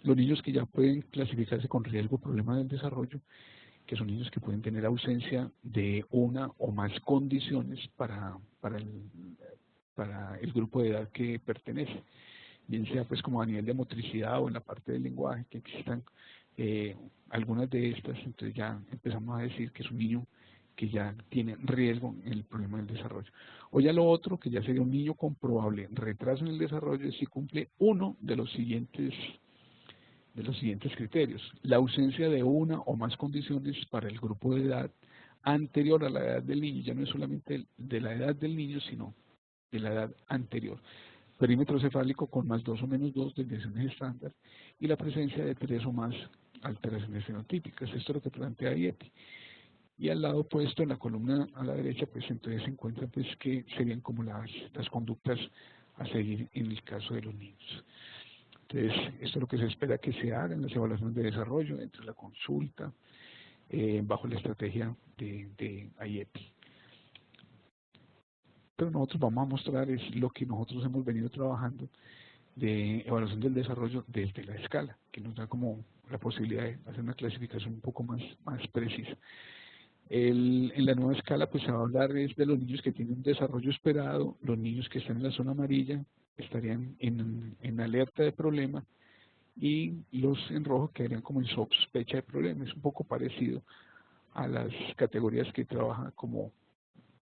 Los niños que ya pueden clasificarse con riesgo problema del desarrollo, que son niños que pueden tener ausencia de una o más condiciones para el grupo de edad que pertenece, bien sea pues como a nivel de motricidad o en la parte del lenguaje, que existan algunas de estas, entonces ya empezamos a decir que es un niño que ya tiene riesgo en el problema del desarrollo. O ya lo otro, que ya sería un niño con probable retraso en el desarrollo si cumple uno de los siguientes criterios: la ausencia de una o más condiciones para el grupo de edad anterior a la edad del niño, ya no es solamente de la edad del niño, sino de la edad anterior. Perímetro cefálico con más 2 o menos 2 desviaciones estándar, y la presencia de 3 o más alteraciones fenotípicas. Esto es lo que plantea IEPI. Y al lado opuesto, en la columna a la derecha, pues entonces se encuentra pues que serían como las conductas a seguir en el caso de los niños. Entonces, esto es lo que se espera que se haga en las evaluaciones de desarrollo, dentro de la consulta, bajo la estrategia de IEPI. Pero nosotros vamos a mostrar es lo que nosotros hemos venido trabajando de evaluación del desarrollo desde la escala, que nos da como la posibilidad de hacer una clasificación un poco más precisa. En la nueva escala pues se va a hablar es de los niños que tienen un desarrollo esperado, los niños que están en la zona amarilla estarían en alerta de problema, y los en rojo quedarían como en sospecha de problema. Es un poco parecido a las categorías que trabaja como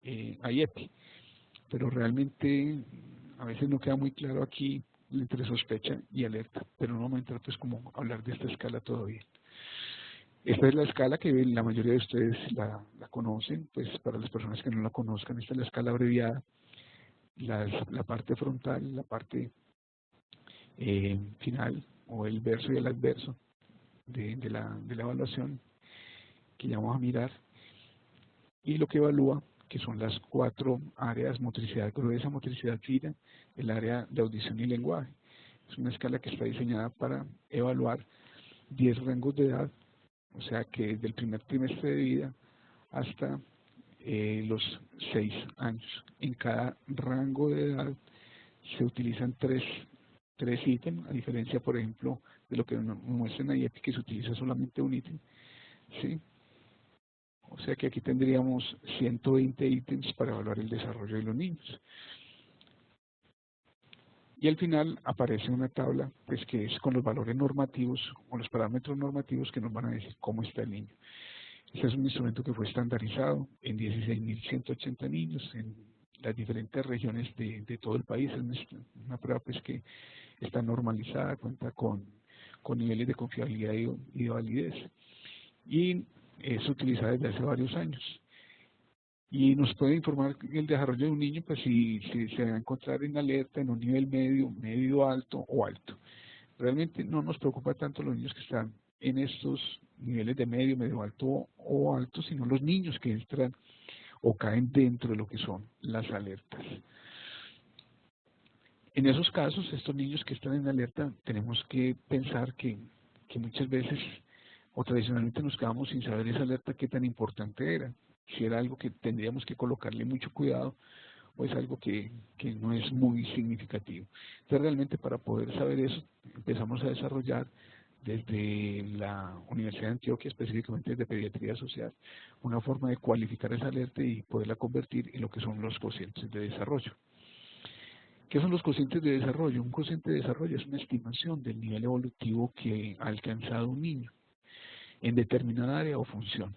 IEPI, pero realmente a veces no queda muy claro aquí entre sospecha y alerta, pero no me trato es como hablar de esta escala todavía. Esta es la escala que la mayoría de ustedes la conocen, pues para las personas que no la conozcan, esta es la escala abreviada, la parte frontal, la parte final, o el verso y el adverso de la evaluación que ya vamos a mirar, y lo que evalúa, que son las 4 áreas: motricidad gruesa, motricidad fina, el área de audición y lenguaje. Es una escala que está diseñada para evaluar 10 rangos de edad, o sea que desde el primer trimestre de vida hasta los 6 años. En cada rango de edad se utilizan tres 3 ítems, a diferencia, por ejemplo, de lo que nos muestra en IEPI, que se utiliza solamente un ítem, ¿sí? O sea que aquí tendríamos 120 ítems para evaluar el desarrollo de los niños. Y al final aparece una tabla, pues, que es con los valores normativos o los parámetros normativos que nos van a decir cómo está el niño. Este es un instrumento que fue estandarizado en 16.180 niños en las diferentes regiones de todo el país. Es una prueba, pues, que está normalizada, cuenta con niveles de confiabilidad y de validez. Y es utilizada desde hace varios años. Y nos puede informar el desarrollo de un niño, pues si se va a encontrar en alerta en un nivel medio, medio alto o alto. Realmente no nos preocupa tanto los niños que están en estos niveles de medio, medio alto o alto, sino los niños que entran o caen dentro de lo que son las alertas. En esos casos, estos niños que están en alerta, tenemos que pensar que muchas veces o tradicionalmente nos quedamos sin saber esa alerta qué tan importante era, si era algo que tendríamos que colocarle mucho cuidado o es algo que no es muy significativo. Entonces realmente para poder saber eso empezamos a desarrollar desde la Universidad de Antioquia, específicamente desde Pediatría Social, una forma de cualificar esa alerta y poderla convertir en lo que son los cocientes de desarrollo. ¿Qué son los cocientes de desarrollo? Un cociente de desarrollo es una estimación del nivel evolutivo que ha alcanzado un niño en determinada área o función.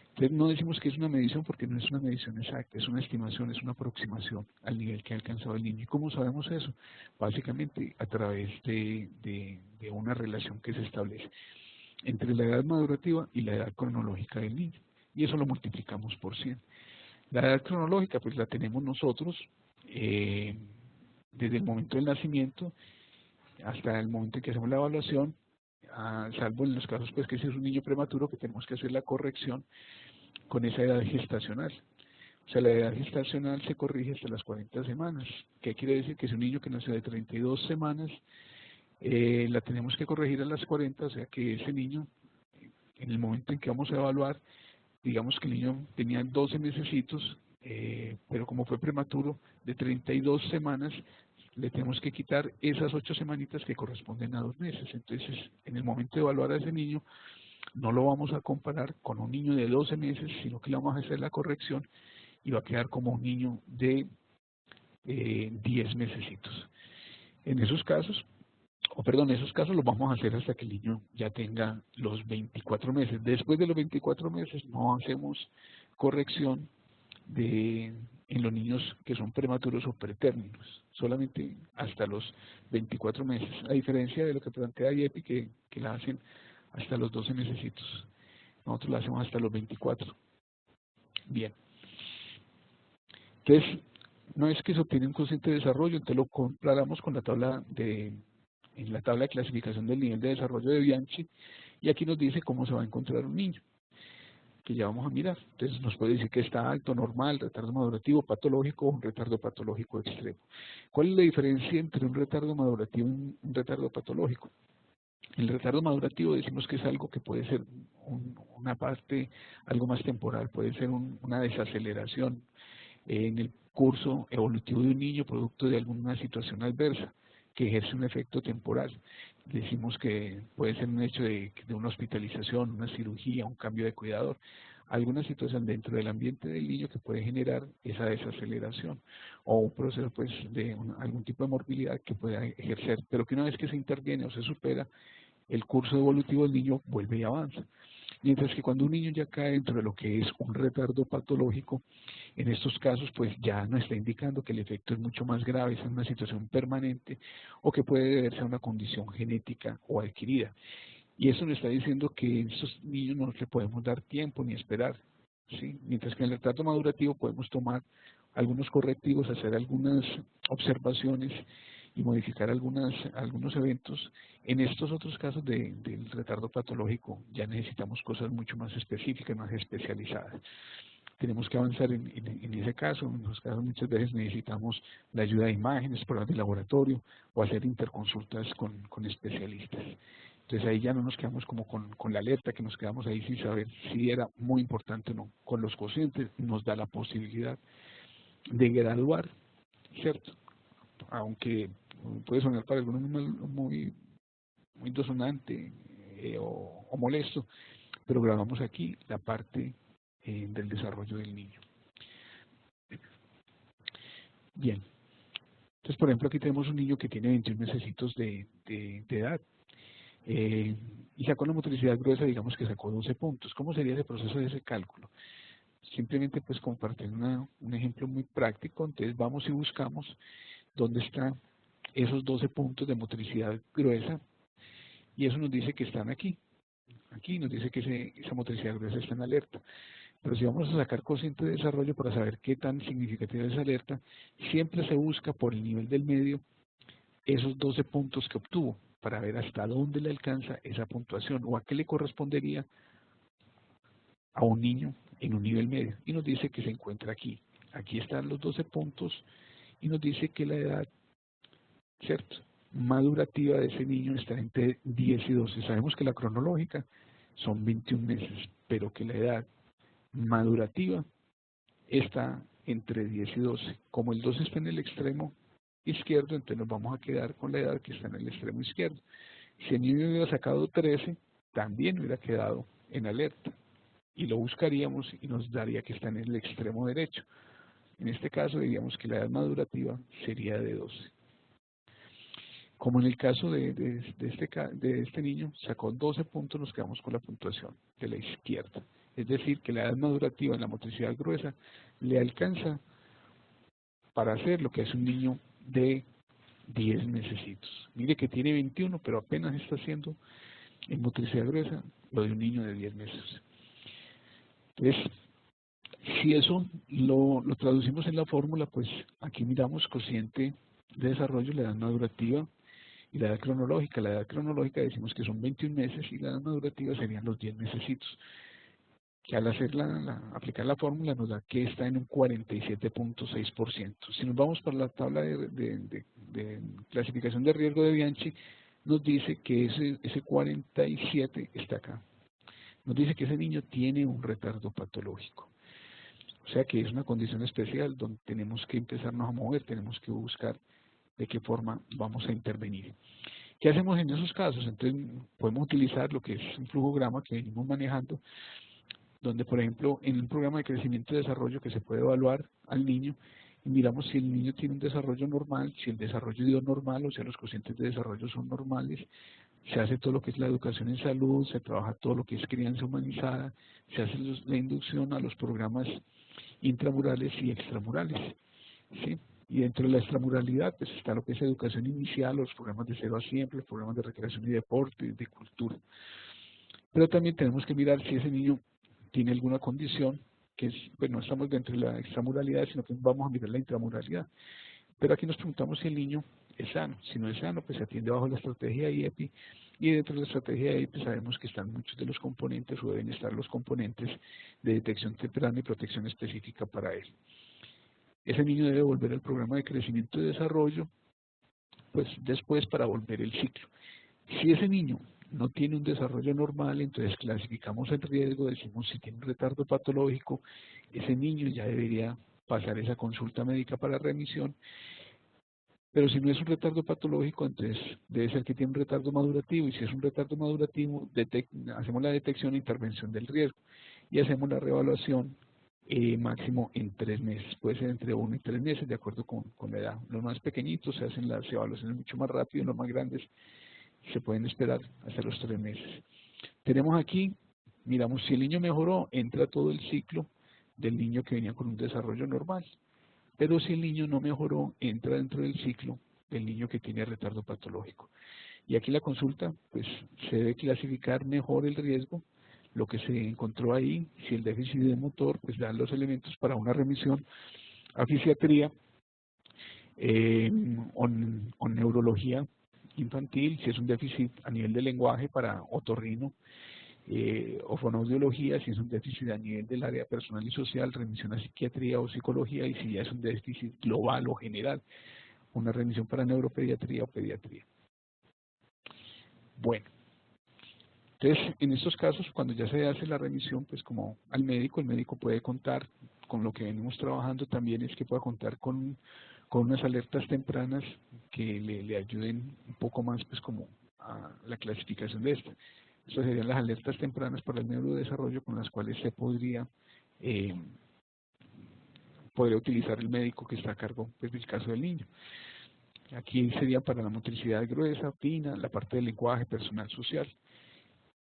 Entonces no decimos que es una medición porque no es una medición exacta, es una estimación, es una aproximación al nivel que ha alcanzado el niño. ¿Y cómo sabemos eso? Básicamente a través de una relación que se establece entre la edad madurativa y la edad cronológica del niño. Y eso lo multiplicamos por 100. La edad cronológica pues la tenemos nosotros desde el momento del nacimiento hasta el momento en que hacemos la evaluación, salvo en los casos pues que si es un niño prematuro que tenemos que hacer la corrección con esa edad gestacional. O sea, la edad gestacional se corrige hasta las 40 semanas. ¿Qué quiere decir? Que si un niño que nació de 32 semanas, la tenemos que corregir a las 40, o sea que ese niño, en el momento en que vamos a evaluar, digamos que el niño tenía 12 mesecitos, pero como fue prematuro, de 32 semanas, le tenemos que quitar esas 8 semanitas que corresponden a 2 meses. Entonces, en el momento de evaluar a ese niño, no lo vamos a comparar con un niño de 12 meses, sino que le vamos a hacer la corrección y va a quedar como un niño de 10 mesecitos. En esos casos, esos casos los vamos a hacer hasta que el niño ya tenga los 24 meses. Después de los 24 meses no hacemos corrección en los niños que son prematuros o pretérminos, solamente hasta los 24 meses, a diferencia de lo que plantea IEPI que la hacen hasta los 12 mesecitos. Nosotros la hacemos hasta los 24. Bien. Entonces, una vez que se obtiene un cociente de desarrollo, entonces lo comparamos con la tabla en la tabla de clasificación del nivel de desarrollo de Bianchi, y aquí nos dice cómo se va a encontrar un niño, que ya vamos a mirar. Entonces nos puede decir que está alto, normal, retardo madurativo, patológico o un retardo patológico extremo. ¿Cuál es la diferencia entre un retardo madurativo y un retardo patológico? El retardo madurativo decimos que es algo que puede ser una parte, algo más temporal, puede ser una desaceleración en el curso evolutivo de un niño producto de alguna situación adversa que ejerce un efecto temporal. Decimos que puede ser un hecho de una hospitalización, una cirugía, un cambio de cuidador, alguna situación dentro del ambiente del niño que puede generar esa desaceleración o un proceso pues de algún tipo de morbilidad que pueda ejercer, pero que una vez que se interviene o se supera, el curso evolutivo del niño vuelve y avanza. Mientras que cuando un niño ya cae dentro de lo que es un retardo patológico, en estos casos pues ya no está indicando que el efecto es mucho más grave, es una situación permanente o que puede deberse a una condición genética o adquirida. Y eso nos está diciendo que en estos niños no le podemos dar tiempo ni esperar, ¿sí? Mientras que en el retardo madurativo podemos tomar algunos correctivos, hacer algunas observaciones y modificar algunos eventos. En estos otros casos del retardo patológico ya necesitamos cosas mucho más específicas, más especializadas. Tenemos que avanzar en ese caso. En esos casos muchas veces necesitamos la ayuda de imágenes, pruebas de laboratorio o hacer interconsultas con especialistas. Entonces ahí ya no nos quedamos como con la alerta, que nos quedamos ahí sin saber si era muy importante o no. Con los cocientes nos da la posibilidad de graduar, ¿cierto? Aunque puede sonar para algunos muy disonante o molesto, pero grabamos aquí la parte del desarrollo del niño. Bien, entonces por ejemplo aquí tenemos un niño que tiene 21 mesecitos de edad y sacó la motricidad gruesa, digamos que sacó 12 puntos. ¿Cómo sería ese proceso de ese cálculo? Simplemente pues compartir un ejemplo muy práctico. Entonces vamos y buscamos dónde están esos 12 puntos de motricidad gruesa y eso nos dice que están aquí. Aquí nos dice que esa motricidad gruesa está en alerta. Pero si vamos a sacar cociente de desarrollo para saber qué tan significativa es esa alerta, siempre se busca por el nivel del medio esos 12 puntos que obtuvo para ver hasta dónde le alcanza esa puntuación o a qué le correspondería a un niño en un nivel medio. Y nos dice que se encuentra aquí. Aquí están los 12 puntos y nos dice que la edad, ¿cierto?, madurativa de ese niño está entre 10 y 12. Sabemos que la cronológica son 21 meses, pero que la edad madurativa está entre 10 y 12. Como el 12 está en el extremo izquierdo, entonces nos vamos a quedar con la edad que está en el extremo izquierdo. Si el niño hubiera sacado 13, también hubiera quedado en alerta y lo buscaríamos y nos daría que está en el extremo derecho. En este caso diríamos que la edad madurativa sería de 12. Como en el caso de este niño, sacó 12 puntos, nos quedamos con la puntuación de la izquierda. Es decir, que la edad madurativa en la motricidad gruesa le alcanza para hacer lo que es un niño de 10 mesecitos. Mire que tiene 21, pero apenas está haciendo en motricidad gruesa lo de un niño de 10 meses. Entonces, si eso lo traducimos en la fórmula, pues aquí miramos cociente de desarrollo, la edad madurativa y la edad cronológica. La edad cronológica decimos que son 21 meses y la edad madurativa serían los 10 mesecitos. Que al hacer aplicar la fórmula nos da que está en un 47.6%. Si nos vamos para la tabla de clasificación de riesgo de Bianchi, nos dice que ese 47 está acá. Nos dice que ese niño tiene un retardo patológico. O sea que es una condición especial donde tenemos que empezarnos a mover, tenemos que buscar de qué forma vamos a intervenir. ¿Qué hacemos en esos casos? Entonces podemos utilizar lo que es un flujograma que venimos manejando, donde por ejemplo en un programa de crecimiento y desarrollo que se puede evaluar al niño y miramos si el niño tiene un desarrollo normal, si el desarrollo dio normal, o sea los cocientes de desarrollo son normales, se hace todo lo que es la educación en salud, se trabaja todo lo que es crianza humanizada, se hace la inducción a los programas intramurales y extramurales, ¿sí? Y dentro de la extramuralidad pues está lo que es educación inicial, los programas de 0 a 100, los programas de recreación y deporte, de cultura. Pero también tenemos que mirar si ese niño tiene alguna condición, que es, pues no estamos dentro de la extramuralidad, sino que vamos a mirar la intramuralidad. Pero aquí nos preguntamos si el niño es sano. Si no es sano, pues se atiende bajo la estrategia IEPI, y dentro de la estrategia IEPI sabemos que están muchos de los componentes, o deben estar los componentes de detección temprana y protección específica para él. Ese niño debe volver al programa de crecimiento y desarrollo, pues después para volver el ciclo. Si ese niño no tiene un desarrollo normal, entonces clasificamos el riesgo, decimos si tiene un retardo patológico, ese niño ya debería pasar esa consulta médica para remisión, pero si no es un retardo patológico, entonces debe ser que tiene un retardo madurativo, y si es un retardo madurativo, hacemos la detección e intervención del riesgo, y hacemos la reevaluación máximo en 3 meses, puede ser entre 1 y 3 meses, de acuerdo con la edad. Los más pequeñitos se hacen las evaluaciones mucho más rápido, los más grandes se pueden esperar hasta los 3 meses. Tenemos aquí, miramos si el niño mejoró, entra todo el ciclo del niño que venía con un desarrollo normal. Pero si el niño no mejoró, entra dentro del ciclo del niño que tiene retardo patológico. Y aquí la consulta, pues se debe clasificar mejor el riesgo, lo que se encontró ahí, si el déficit de motor, pues dan los elementos para una remisión a fisiatría o neurología infantil, si es un déficit a nivel de lenguaje para otorrino o fonoaudiología, si es un déficit a nivel del área personal y social, remisión a psiquiatría o psicología, y si ya es un déficit global o general, una remisión para neuropediatría o pediatría. Bueno, Entonces, en estos casos, cuando ya se hace la remisión, pues como al médico, el médico puede contar con lo que venimos trabajando también, es que pueda contar con unas alertas tempranas que le ayuden un poco más pues como a la clasificación de esto. Estas serían las alertas tempranas para el neurodesarrollo con las cuales se eh, podría utilizar el médico que está a cargo pues, del caso del niño. Aquí sería para la motricidad gruesa, fina, la parte del lenguaje personal social.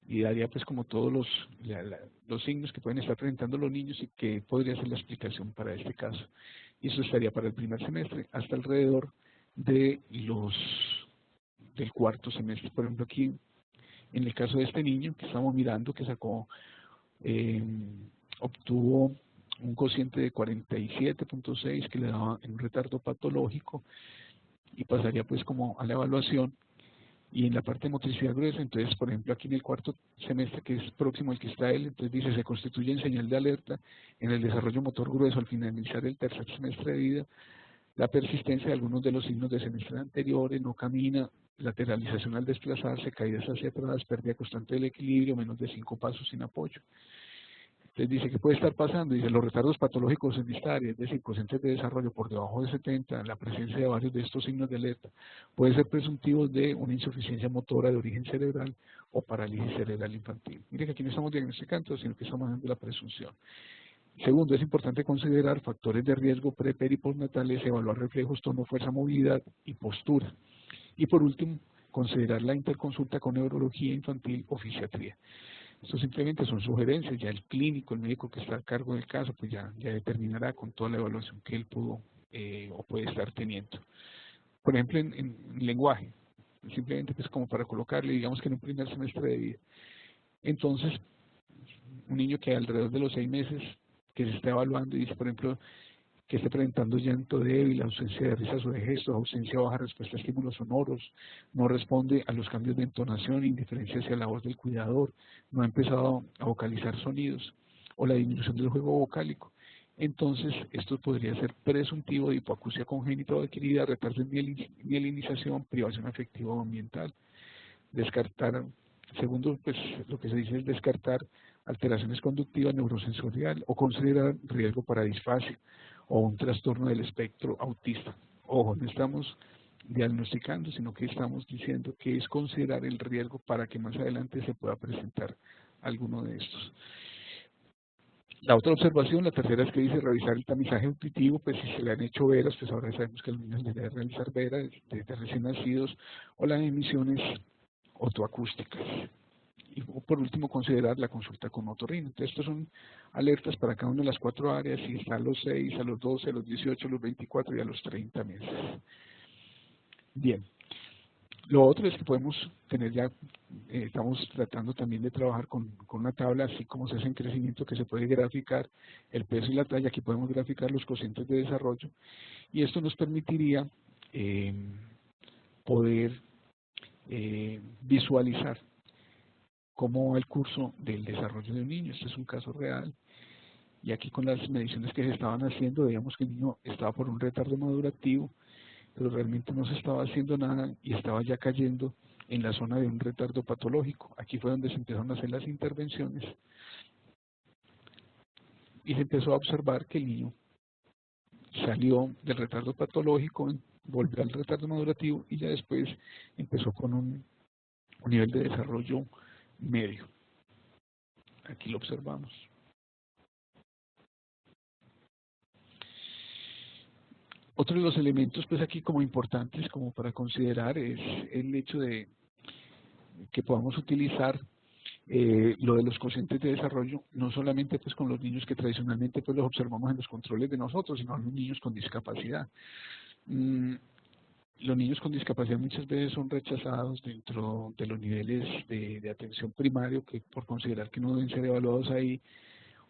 Y daría pues como todos los signos que pueden estar presentando los niños y que podría ser la explicación para este caso. Y eso estaría para el primer semestre, hasta alrededor de del cuarto semestre. Por ejemplo, aquí, en el caso de este niño que estamos mirando, que sacó, obtuvo un cociente de 47.6 que le daba un retardo patológico y pasaría pues como a la evaluación. Y en la parte de motricidad gruesa, entonces, por ejemplo, aquí en el cuarto semestre, que es próximo al que está él, entonces dice, se constituye en señal de alerta en el desarrollo motor grueso al finalizar el tercer semestre de vida, la persistencia de algunos de los signos de semestre anteriores, no camina, lateralización al desplazarse, caídas hacia atrás, pérdida constante del equilibrio, menos de 5 pasos sin apoyo. Entonces dice, ¿qué puede estar pasando? Dice, los retardos patológicos en esta área, es decir, cocientes de desarrollo por debajo de 70, la presencia de varios de estos signos de alerta, puede ser presuntivos de una insuficiencia motora de origen cerebral o parálisis cerebral infantil. Mire que aquí no estamos diagnosticando, sino que estamos dando la presunción. Segundo, es importante considerar factores de riesgo pre, peri y postnatales, evaluar reflejos, tono, fuerza, movilidad y postura. Y por último, considerar la interconsulta con neurología infantil o fisiatría. Esto simplemente son sugerencias, ya el clínico, el médico que está a cargo del caso, pues ya determinará con toda la evaluación que él pudo o puede estar teniendo. Por ejemplo, en lenguaje, simplemente pues como para colocarle, digamos que en un primer semestre de vida. Entonces, un niño que alrededor de los 6 meses que se está evaluando y dice, por ejemplo, que esté presentando llanto débil, ausencia de risas o de gestos, ausencia o baja respuesta a estímulos sonoros, no responde a los cambios de entonación, indiferencia hacia la voz del cuidador, no ha empezado a vocalizar sonidos, o la disminución del juego vocálico. Entonces, esto podría ser presuntivo de hipoacusia congénita o adquirida, retardo en mielinización, privación afectiva o ambiental. Descartar, segundo, pues lo que se dice es descartar alteraciones conductivas neurosensorial o considerar riesgo para disfasia o un trastorno del espectro autista. Ojo, no estamos diagnosticando, sino que estamos diciendo que es considerar el riesgo para que más adelante se pueda presentar alguno de estos. La otra observación, la tercera, es que dice revisar el tamizaje auditivo, pues si se le han hecho veras, pues ahora sabemos que a los niños les debe realizar veras desde recién nacidos, o las emisiones otoacústicas. Y por último, considerar la consulta con otorrino. Entonces, estos son alertas para cada una de las 4 áreas, y está a los 6, a los 12, a los 18, a los 24 y a los 30 meses. Bien. Lo otro es que podemos tener ya, estamos tratando también de trabajar con una tabla, así como se hace en crecimiento, que se puede graficar el peso y la talla. Aquí podemos graficar los cocientes de desarrollo, y esto nos permitiría poder visualizar cómo va el curso del desarrollo de un niño. Este es un caso real, y aquí con las mediciones que se estaban haciendo, veíamos que el niño estaba por un retardo madurativo, pero realmente no se estaba haciendo nada y estaba ya cayendo en la zona de un retardo patológico. Aquí fue donde se empezaron a hacer las intervenciones y se empezó a observar que el niño salió del retardo patológico, volvió al retardo madurativo y ya después empezó con un nivel de desarrollo medio. Aquí lo observamos. Otro de los elementos pues aquí como importantes como para considerar es el hecho de que podamos utilizar lo de los cocientes de desarrollo, no solamente pues con los niños que tradicionalmente pues los observamos en los controles de nosotros, sino los niños con discapacidad. Los niños con discapacidad muchas veces son rechazados dentro de los niveles de atención primario, que por considerar que no deben ser evaluados ahí,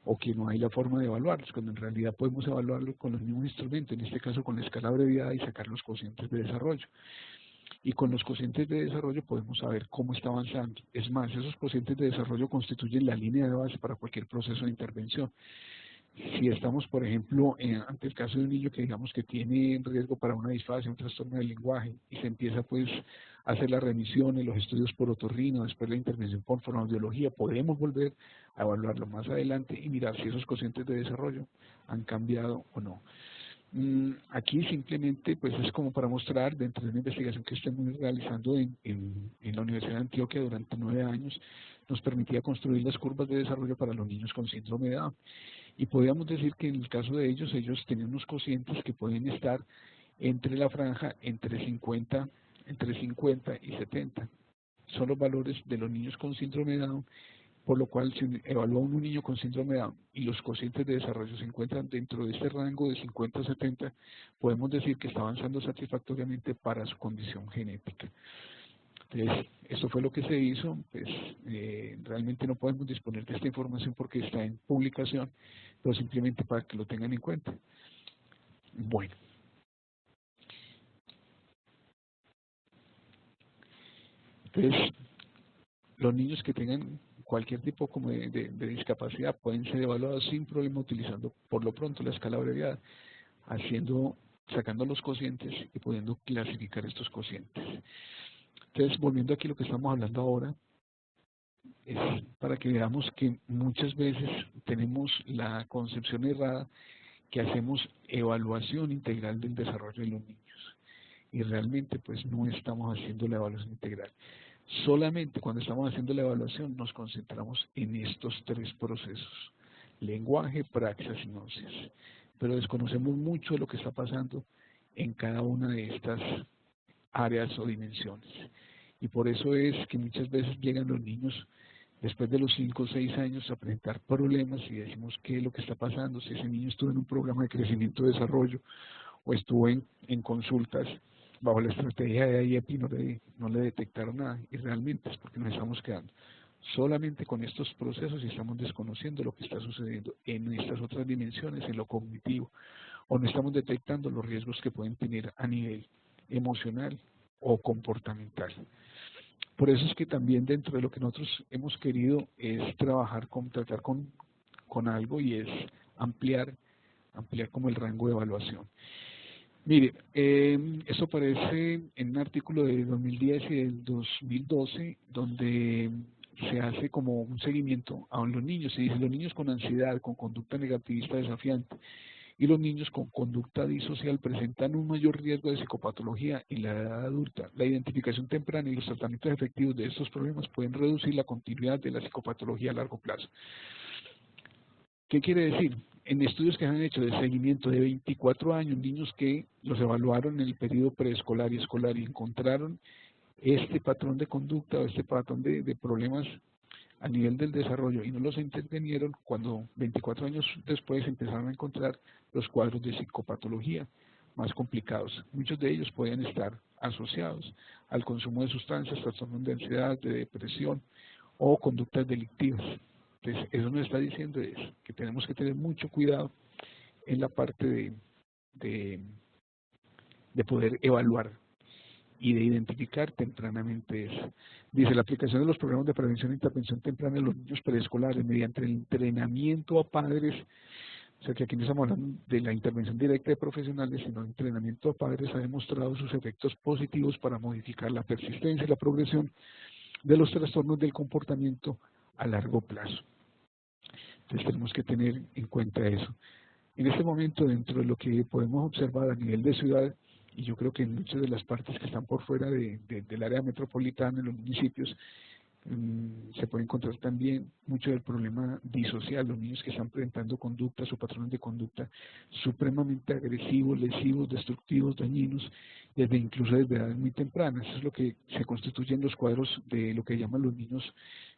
o que no hay la forma de evaluarlos, cuando en realidad podemos evaluarlos con los mismos instrumentos, en este caso con la escala abreviada, y sacar los cocientes de desarrollo. Y con los cocientes de desarrollo podemos saber cómo está avanzando. Es más, esos cocientes de desarrollo constituyen la línea de base para cualquier proceso de intervención. Si estamos, por ejemplo, ante el caso de un niño que digamos que tiene riesgo para una disfasia, un trastorno del lenguaje, y se empieza pues a hacer la remisión en los estudios por otorrino, después la intervención por fonoaudiología, podemos volver a evaluarlo más adelante y mirar si esos cocientes de desarrollo han cambiado o no. Aquí simplemente pues es como para mostrar dentro de una investigación que estamos realizando en la Universidad de Antioquia durante 9 años, nos permitía construir las curvas de desarrollo para los niños con síndrome de Down. Y podríamos decir que en el caso de ellos, ellos tenían unos cocientes que pueden estar entre la franja entre 50 y 70. Son los valores de los niños con síndrome de Down, por lo cual si evalúa un niño con síndrome de Down y los cocientes de desarrollo se encuentran dentro de este rango de 50 a 70, podemos decir que está avanzando satisfactoriamente para su condición genética. Entonces, esto fue lo que se hizo, pues realmente no podemos disponer de esta información porque está en publicación, pero simplemente para que lo tengan en cuenta. Bueno, entonces los niños que tengan cualquier tipo como de discapacidad pueden ser evaluados sin problema utilizando por lo pronto la escala abreviada, sacando los cocientes y pudiendo clasificar estos cocientes. Entonces, volviendo aquí a lo que estamos hablando ahora, es para que veamos que muchas veces tenemos la concepción errada que hacemos evaluación integral del desarrollo de los niños y realmente pues no estamos haciendo la evaluación integral. Solamente cuando estamos haciendo la evaluación nos concentramos en estos 3 procesos: lenguaje, praxis y gnosis, pero desconocemos mucho de lo que está pasando en cada una de estas áreas o dimensiones. Y por eso es que muchas veces llegan los niños después de los 5 o 6 años a presentar problemas y decimos qué es lo que está pasando, si ese niño estuvo en un programa de crecimiento y desarrollo o estuvo en consultas bajo la estrategia de IEP y no le detectaron nada, y realmente es porque nos estamos quedando solamente con estos procesos y estamos desconociendo lo que está sucediendo en estas otras dimensiones, en lo cognitivo, o no estamos detectando los riesgos que pueden tener a nivel emocional o comportamental. Por eso es que también dentro de lo que nosotros hemos querido es tratar con algo, y es ampliar como el rango de evaluación. Mire, esto aparece en un artículo de 2010 y del 2012, donde se hace como un seguimiento a los niños. Se dice: los niños con ansiedad, con conducta negativista desafiante y los niños con conducta disocial presentan un mayor riesgo de psicopatología en la edad adulta. La identificación temprana y los tratamientos efectivos de estos problemas pueden reducir la continuidad de la psicopatología a largo plazo. ¿Qué quiere decir? En estudios que han hecho de seguimiento de 24 años, niños que los evaluaron en el periodo preescolar y escolar y encontraron este patrón de conducta o este patrón de problemas a nivel del desarrollo y no los intervinieron, cuando 24 años después empezaron a encontrar los cuadros de psicopatología más complicados. Muchos de ellos pueden estar asociados al consumo de sustancias, trastornos de ansiedad, de depresión o conductas delictivas. Entonces, eso nos está diciendo es que tenemos que tener mucho cuidado en la parte de, de poder evaluar y de identificar tempranamente eso. Dice: la aplicación de los programas de prevención e intervención temprana de los niños preescolares mediante el entrenamiento a padres, o sea que aquí no estamos hablando de la intervención directa de profesionales, sino de entrenamiento a padres, ha demostrado sus efectos positivos para modificar la persistencia y la progresión de los trastornos del comportamiento a largo plazo. Entonces tenemos que tener en cuenta eso. En este momento, dentro de lo que podemos observar a nivel de ciudad, y yo creo que en muchas de las partes que están por fuera del área metropolitana, en los municipios, se puede encontrar también mucho del problema disocial, los niños que están presentando conductas o patrones de conducta supremamente agresivos, lesivos, destructivos, dañinos, incluso desde edades muy tempranas. Eso es lo que se constituye en los cuadros de lo que llaman los niños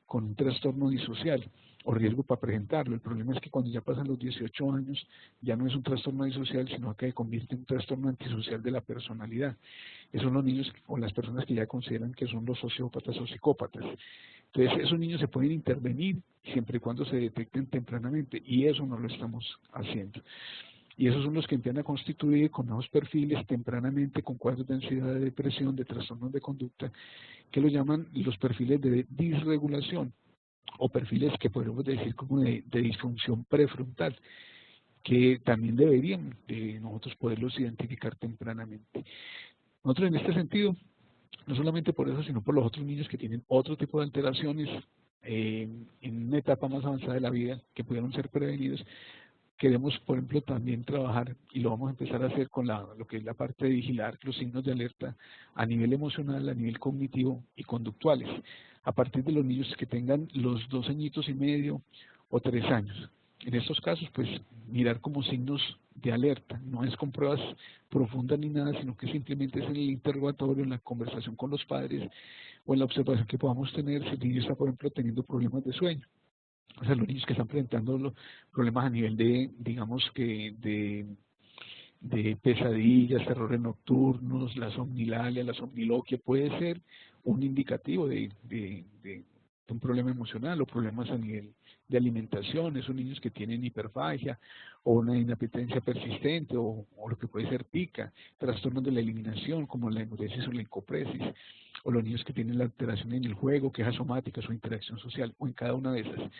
con un trastorno disocial o riesgo para presentarlo. El problema es que cuando ya pasan los 18 años ya no es un trastorno disocial, sino que se convierte en un trastorno antisocial de la personalidad. Esos son los niños o las personas que ya consideran que son los sociópatas o psicópatas. Entonces, esos niños se pueden intervenir siempre y cuando se detecten tempranamente, y eso no lo estamos haciendo. Y esos son los que empiezan a constituir con nuevos perfiles tempranamente, con cuadros de ansiedad, de depresión, de trastornos de conducta, que lo llaman los perfiles de disregulación, o perfiles que podemos decir como de disfunción prefrontal. que también deberían de nosotros poderlos identificar tempranamente. Nosotros en este sentido, no solamente por eso, sino por los otros niños que tienen otro tipo de alteraciones en una etapa más avanzada de la vida que pudieron ser prevenidos, queremos, por ejemplo, también trabajar, y lo vamos a empezar a hacer con lo que es la parte de vigilar los signos de alerta a nivel emocional, a nivel cognitivo y conductuales, a partir de los niños que tengan los 2 añitos y medio o 3 años. En estos casos, pues, mirar como signos de alerta, no es con pruebas profundas ni nada, sino que simplemente es en el interrogatorio, en la conversación con los padres o en la observación que podamos tener si el niño está, por ejemplo, teniendo problemas de sueño. O sea, los niños que están presentando los problemas a nivel de, digamos que de pesadillas, terrores nocturnos, la somnilalia, la somniloquia, puede ser un indicativo de un problema emocional o problemas a nivel de alimentación. Esos niños que tienen hiperfagia o una inapetencia persistente o lo que puede ser pica, trastornos de la eliminación como la enuresis o la encopresis, o los niños que tienen la alteración en el juego, quejas somáticas o interacción social, o en cada una de esas.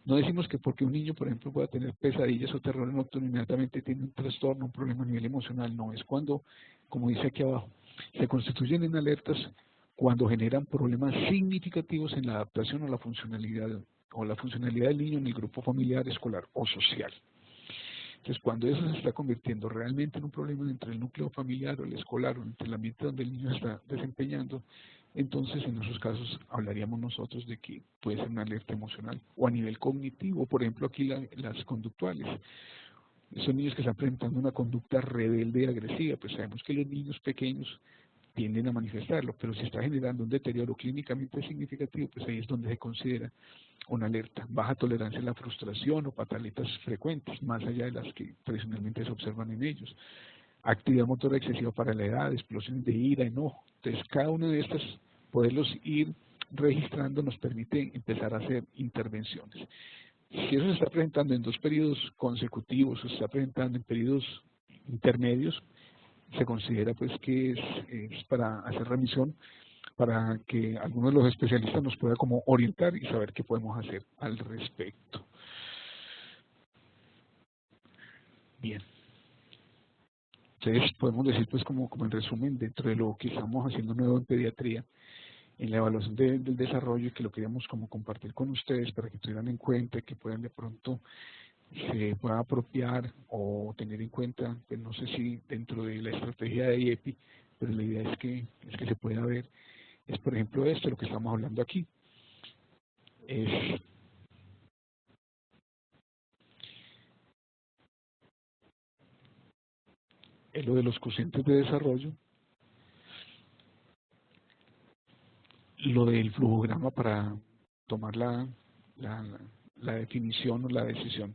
No decimos que porque un niño, por ejemplo, pueda tener pesadillas o terror nocturno, inmediatamente tiene un trastorno, un problema a nivel emocional. No, es cuando, como dice aquí abajo, se constituyen en alertas cuando generan problemas significativos en la adaptación o la funcionalidad del niño en el grupo familiar, escolar o social. Entonces, cuando eso se está convirtiendo realmente en un problema entre el núcleo familiar o el escolar o entre el ambiente donde el niño está desempeñando, entonces en esos casos hablaríamos nosotros de que puede ser una alerta emocional o a nivel cognitivo, por ejemplo aquí las conductuales. Esos niños que están presentando una conducta rebelde y agresiva, pues sabemos que los niños pequeños tienden a manifestarlo, pero si está generando un deterioro clínicamente significativo, pues ahí es donde se considera una alerta. Baja tolerancia a la frustración o pataletas frecuentes, más allá de las que tradicionalmente se observan en ellos. Actividad motora excesiva para la edad, explosiones de ira, enojo. Entonces, cada una de estas, poderlos ir registrando nos permite empezar a hacer intervenciones. Si eso se está presentando en 2 periodos consecutivos o se está presentando en periodos intermedios, se considera pues que es para hacer remisión, para que alguno de los especialistas nos pueda como orientar y saber qué podemos hacer al respecto. Bien. Entonces podemos decir pues como en resumen, dentro de lo que estamos haciendo nuevo en pediatría, en la evaluación del desarrollo, y que lo queríamos como compartir con ustedes para que tuvieran en cuenta, que puedan de pronto se pueda apropiar o tener en cuenta, pues no sé si dentro de la estrategia de IEPI, pero la idea es que se pueda ver, es por ejemplo esto, lo que estamos hablando aquí, es lo de los cocientes de desarrollo, lo del flujograma para tomar la, la definición o la decisión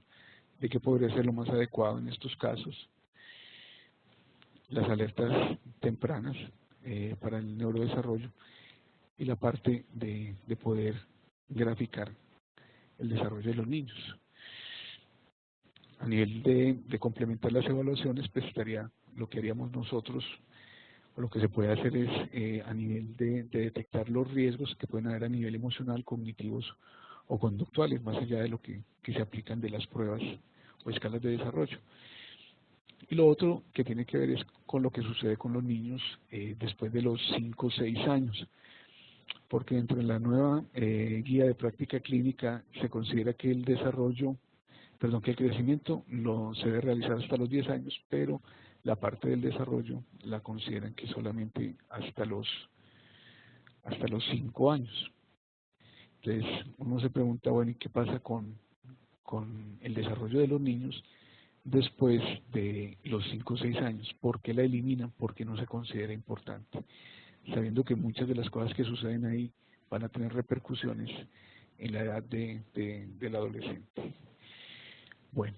de qué podría ser lo más adecuado en estos casos, las alertas tempranas para el neurodesarrollo y la parte de poder graficar el desarrollo de los niños. A nivel de complementar las evaluaciones, pues estaría lo que haríamos nosotros, o lo que se puede hacer es a nivel de detectar los riesgos que pueden haber a nivel emocional, cognitivos o conductuales, más allá de lo que se aplican de las pruebas o escalas de desarrollo. Y lo otro que tiene que ver es con lo que sucede con los niños después de los 5 o 6 años, porque dentro de la nueva guía de práctica clínica se considera que el que el crecimiento se debe realizar hasta los 10 años, pero la parte del desarrollo la consideran que solamente hasta los 5 años. Entonces uno se pregunta, bueno, ¿y qué pasa con el desarrollo de los niños después de los 5 o 6 años? ¿Por qué la eliminan? ¿Por qué no se considera importante? Sabiendo que muchas de las cosas que suceden ahí van a tener repercusiones en la edad del adolescente. Bueno,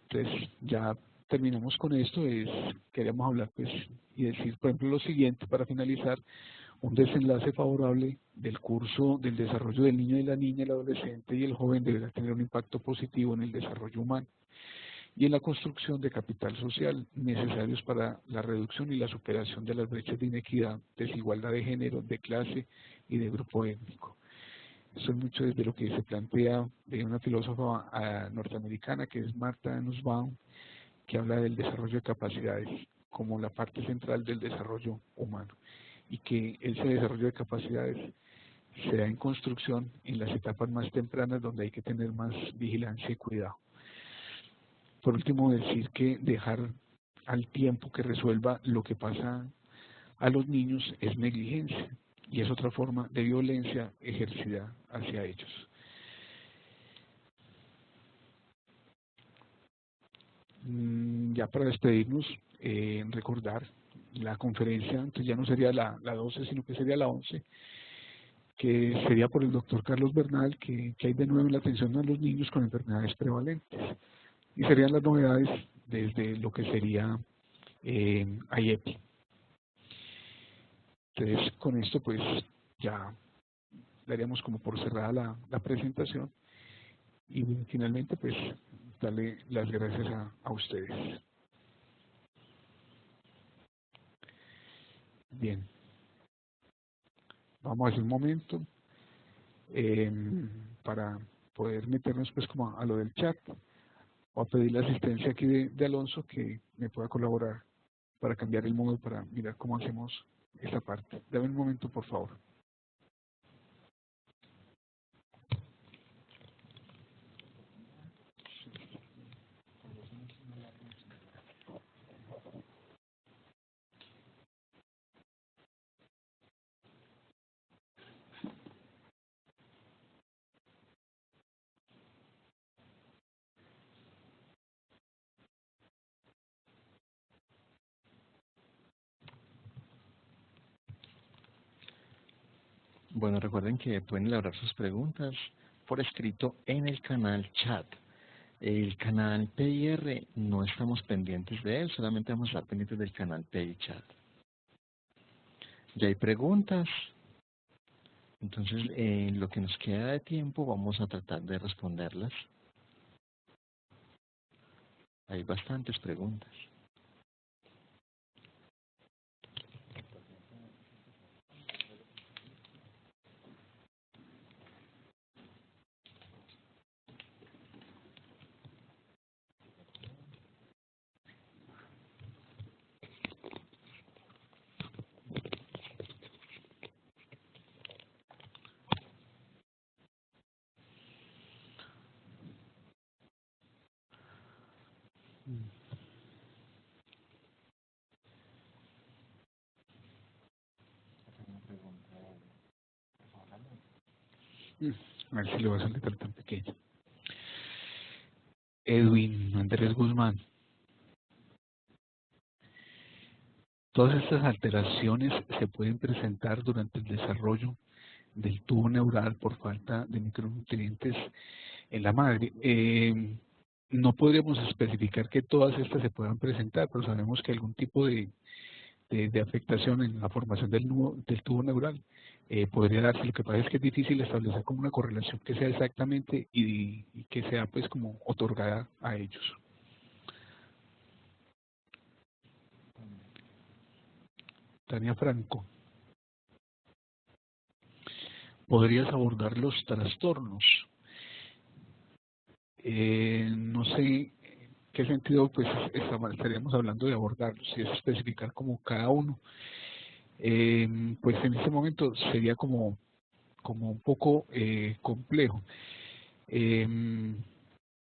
entonces ya terminamos con esto. Queríamos hablar pues y decir, por ejemplo, lo siguiente para finalizar: un desenlace favorable del curso del desarrollo del niño y la niña, el adolescente y el joven deberá tener un impacto positivo en el desarrollo humano y en la construcción de capital social necesarios para la reducción y la superación de las brechas de inequidad, desigualdad de género, de clase y de grupo étnico. Esto es mucho desde lo que se plantea de una filósofa norteamericana que es Martha Nussbaum, que habla del desarrollo de capacidades como la parte central del desarrollo humano y que ese desarrollo de capacidades se da en construcción en las etapas más tempranas donde hay que tener más vigilancia y cuidado. Por último, decir que dejar al tiempo que resuelva lo que pasa a los niños es negligencia y es otra forma de violencia ejercida hacia ellos. Ya para despedirnos, recordar la conferencia, entonces ya no sería la 12, sino que sería la 11, que sería por el doctor Carlos Bernal, que hay de nuevo en la atención a los niños con enfermedades prevalentes. Y serían las novedades desde lo que sería IEPI. Entonces, con esto pues ya daríamos como por cerrada la presentación y finalmente pues darle las gracias a ustedes. Bien, vamos a hacer un momento para poder meternos pues como a lo del chat o a pedir la asistencia aquí de Alonso que me pueda colaborar para cambiar el modo para mirar cómo hacemos esta parte. Dame un momento, por favor. Bueno, recuerden que pueden elaborar sus preguntas por escrito en el canal chat. El canal PIR no estamos pendientes de él, solamente vamos a estar pendientes del canal PI chat. Ya hay preguntas, entonces en lo que nos queda de tiempo vamos a tratar de responderlas. Hay bastantes preguntas. A ver si le va a salir tan pequeño. Edwin Andrés Guzmán. Todas estas alteraciones se pueden presentar durante el desarrollo del tubo neural por falta de micronutrientes en la madre. No podríamos especificar que todas estas se puedan presentar, pero sabemos que algún tipo de afectación en la formación del tubo neural podría darse. Lo que pasa es que es difícil establecer como una correlación que sea exactamente y que sea pues como otorgada a ellos. Tania Franco. ¿Podrías abordar los trastornos? No sé qué sentido pues estaríamos hablando de abordarlos, si es especificar como cada uno. Pues en este momento sería como un poco complejo,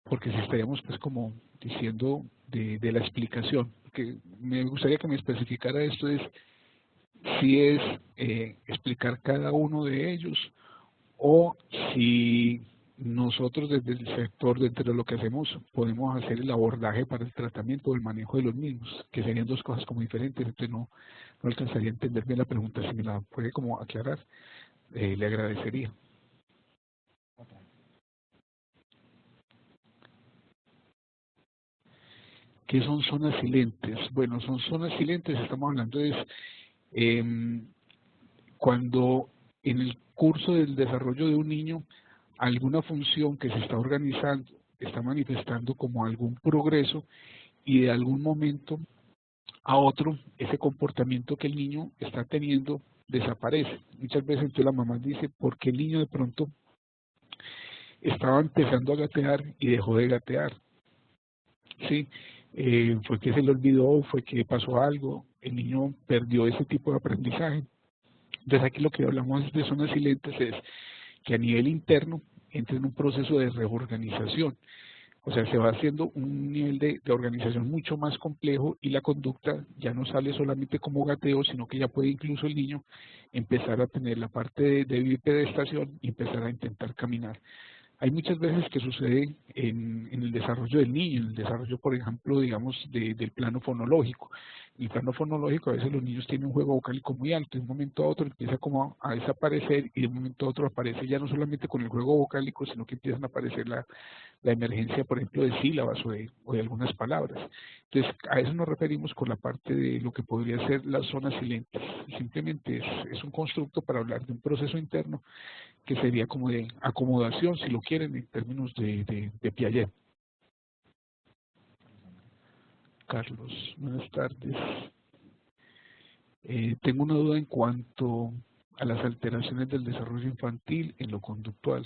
porque si estaríamos pues como diciendo de la explicación, que me gustaría que me especificara esto es si es explicar cada uno de ellos o si nosotros desde el sector, dentro de lo que hacemos, podemos hacer el abordaje para el tratamiento o el manejo de los mismos, que serían dos cosas como diferentes, entonces no alcanzaría a entender bien la pregunta, si me la puede como aclarar, le agradecería. ¿Qué son zonas silentes? Bueno, son zonas silentes, estamos hablando de cuando en el curso del desarrollo de un niño alguna función que se está organizando está manifestando como algún progreso y de algún momento a otro ese comportamiento que el niño está teniendo desaparece. Muchas veces entonces la mamá dice, ¿por qué el niño de pronto estaba empezando a gatear y dejó de gatear, ¿sí? Fue que se le olvidó, fue que pasó algo, el niño perdió ese tipo de aprendizaje. Entonces aquí lo que hablamos de zonas silentes es que a nivel interno entra en un proceso de reorganización. O sea, se va haciendo un nivel de organización mucho más complejo y la conducta ya no sale solamente como gateo, sino que ya puede incluso el niño empezar a tener la parte de bipedestación y empezar a intentar caminar. Hay muchas veces que sucede en el desarrollo del niño, en el desarrollo, por ejemplo, digamos, del plano fonológico. En el plano fonológico a veces los niños tienen un juego vocálico muy alto, de un momento a otro empieza como a desaparecer y de un momento a otro aparece ya no solamente con el juego vocálico, sino que empiezan a aparecer la emergencia, por ejemplo, de sílabas o de algunas palabras. Entonces, a eso nos referimos con la parte de lo que podría ser las zonas silentes. Simplemente es un constructo para hablar de un proceso interno que sería como de acomodación, si lo quieren, en términos de Piaget. Carlos, buenas tardes. Tengo una duda en cuanto a las alteraciones del desarrollo infantil en lo conductual,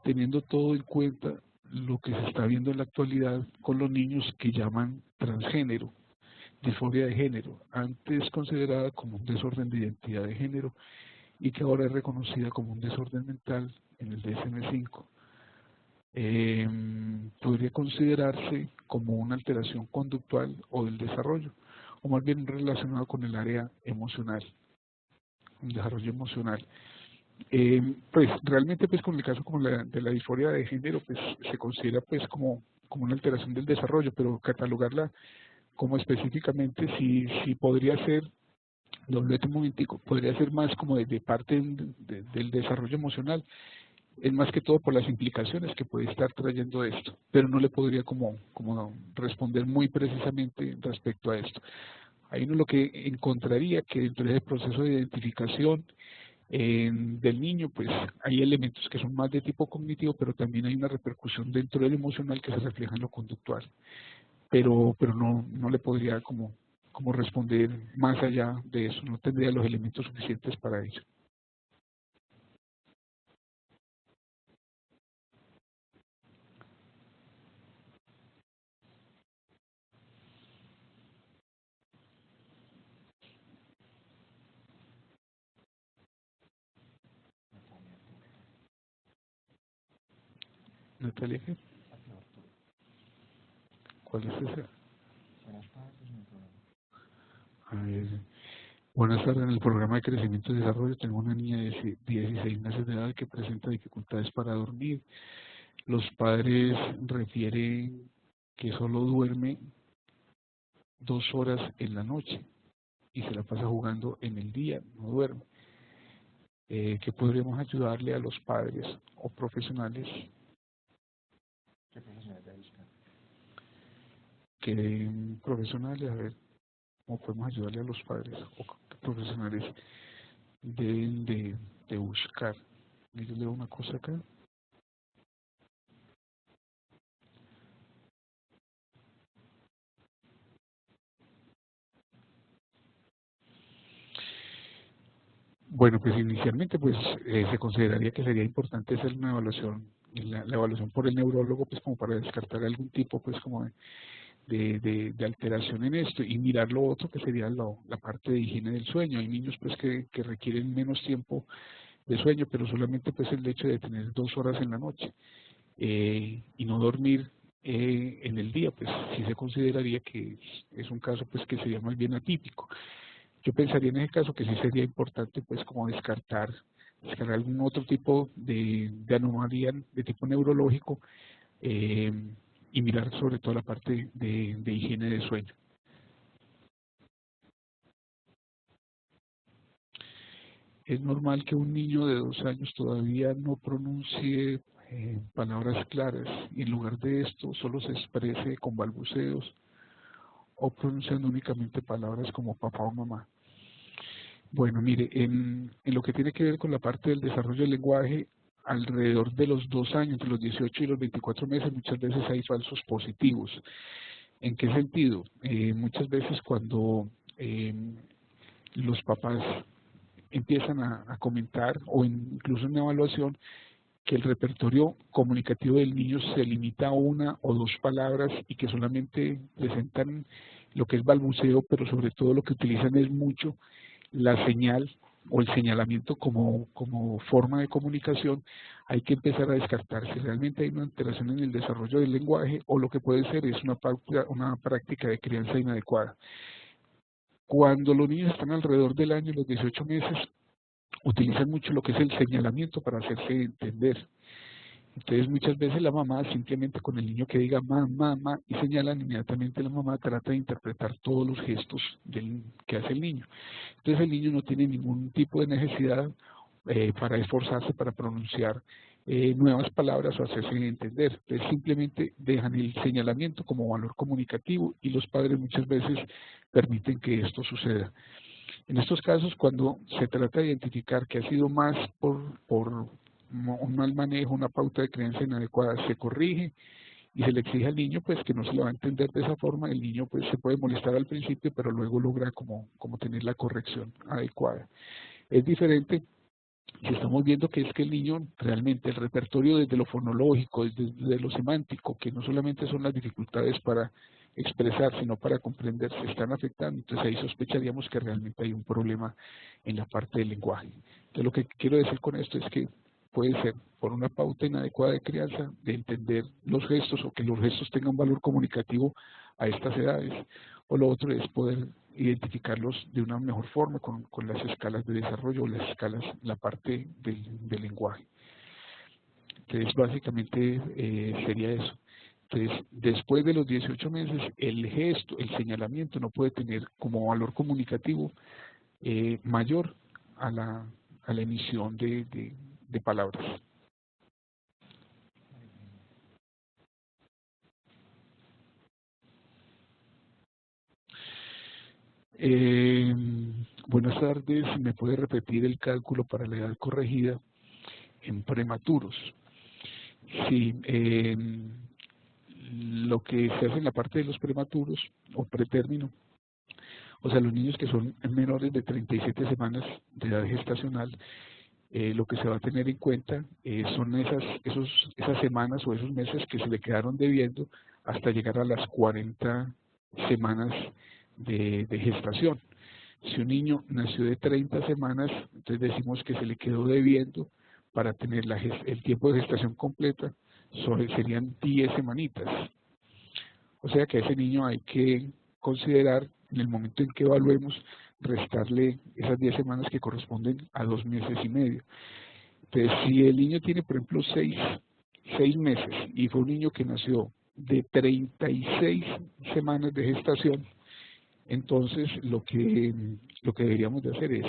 teniendo todo en cuenta lo que se está viendo en la actualidad con los niños que llaman transgénero, disforia de género, antes considerada como un desorden de identidad de género y que ahora es reconocida como un desorden mental en el DSM-5. Podría considerarse como una alteración conductual o del desarrollo, o más bien relacionado con el área emocional, un desarrollo emocional. Pues realmente pues con el caso como de la disforia de género pues se considera pues como una alteración del desarrollo, pero catalogarla como específicamente si podría ser, doblete un momentico, podría ser más como de parte del desarrollo emocional, es más que todo por las implicaciones que puede estar trayendo esto, pero no le podría como responder muy precisamente respecto a esto. Ahí uno lo que encontraría que dentro de ese proceso de identificación del niño, pues hay elementos que son más de tipo cognitivo, pero también hay una repercusión dentro del emocional que se refleja en lo conductual. Pero no le podría como responder más allá de eso, no tendría los elementos suficientes para ello. Natalia, ¿qué? ¿Cuál es esa? A ver, buenas tardes. En el programa de crecimiento y desarrollo tengo una niña de 16 meses de edad que presenta dificultades para dormir. Los padres refieren que solo duerme 2 horas en la noche y se la pasa jugando en el día, no duerme. ¿Qué podríamos ayudarle a los padres o profesionales? ¿Qué profesionales debe buscar? Que profesionales, a ver, ¿cómo podemos ayudarle a los padres o qué profesionales deben de buscar? Yo leo una cosa acá. Bueno, pues inicialmente pues se consideraría que sería importante hacer una evaluación, la evaluación por el neurólogo, pues como para descartar algún tipo pues como de alteración en esto y mirar lo otro que sería la parte de higiene del sueño. Hay niños pues que requieren menos tiempo de sueño, pero solamente pues el hecho de tener 2 horas en la noche y no dormir en el día, pues sí se consideraría que es un caso pues que sería más bien atípico. Yo pensaría en ese caso que sí sería importante pues como descartar algún otro tipo de anomalía de tipo neurológico eh, y mirar sobre todo la parte de higiene de sueño. Es normal que un niño de 2 años todavía no pronuncie palabras claras y en lugar de esto solo se exprese con balbuceos o pronunciando únicamente palabras como papá o mamá. Bueno, mire, en lo que tiene que ver con la parte del desarrollo del lenguaje, alrededor de los 2 años, entre los 18 y los 24 meses, muchas veces hay falsos positivos. ¿En qué sentido? Muchas veces cuando los papás empiezan a comentar o incluso en una evaluación que el repertorio comunicativo del niño se limita a una o dos palabras y que solamente presentan lo que es balbuceo, pero sobre todo lo que utilizan es mucho la señal o el señalamiento como forma de comunicación, hay que empezar a descartar si realmente hay una alteración en el desarrollo del lenguaje o lo que puede ser es una práctica de crianza inadecuada. Cuando los niños están alrededor del año, los 18 meses, utilizan mucho lo que es el señalamiento para hacerse entender. Entonces muchas veces la mamá simplemente con el niño que diga mamá y señalan, inmediatamente la mamá trata de interpretar todos los gestos que hace el niño. Entonces el niño no tiene ningún tipo de necesidad para esforzarse para pronunciar nuevas palabras o hacerse entender. Entonces simplemente dejan el señalamiento como valor comunicativo y los padres muchas veces permiten que esto suceda. En estos casos, cuando se trata de identificar que ha sido más por un mal manejo, una pauta de creencia inadecuada, se corrige y se le exige al niño pues que no se lo va a entender de esa forma, el niño pues se puede molestar al principio, pero luego logra como tener la corrección adecuada. Es diferente si estamos viendo que es que el niño realmente el repertorio desde lo fonológico, desde lo semántico, que no solamente son las dificultades para expresar, sino para comprender, se están afectando, entonces ahí sospecharíamos que realmente hay un problema en la parte del lenguaje. Entonces lo que quiero decir con esto es que puede ser por una pauta inadecuada de crianza, de entender los gestos o que los gestos tengan valor comunicativo a estas edades, o lo otro es poder identificarlos de una mejor forma con las escalas de desarrollo o las escalas, la parte del lenguaje. Entonces básicamente sería eso. Entonces, después de los 18 meses, el gesto, el señalamiento no puede tener como valor comunicativo mayor a la emisión de palabras. Buenas tardes, ¿me puede repetir el cálculo para la edad corregida en prematuros? Sí, lo que se hace en la parte de los prematuros o pretérmino, o sea, los niños que son menores de 37 semanas de edad gestacional, lo que se va a tener en cuenta son esas semanas o esos meses que se le quedaron debiendo hasta llegar a las 40 semanas de gestación. Si un niño nació de 30 semanas, entonces decimos que se le quedó debiendo para tener el tiempo de gestación completa, serían 10 semanitas. O sea que a ese niño hay que considerar, en el momento en que evaluemos, restarle esas 10 semanas que corresponden a 2 meses y medio. Entonces, si el niño tiene, por ejemplo, 6 meses y fue un niño que nació de 36 semanas de gestación, entonces lo que deberíamos de hacer es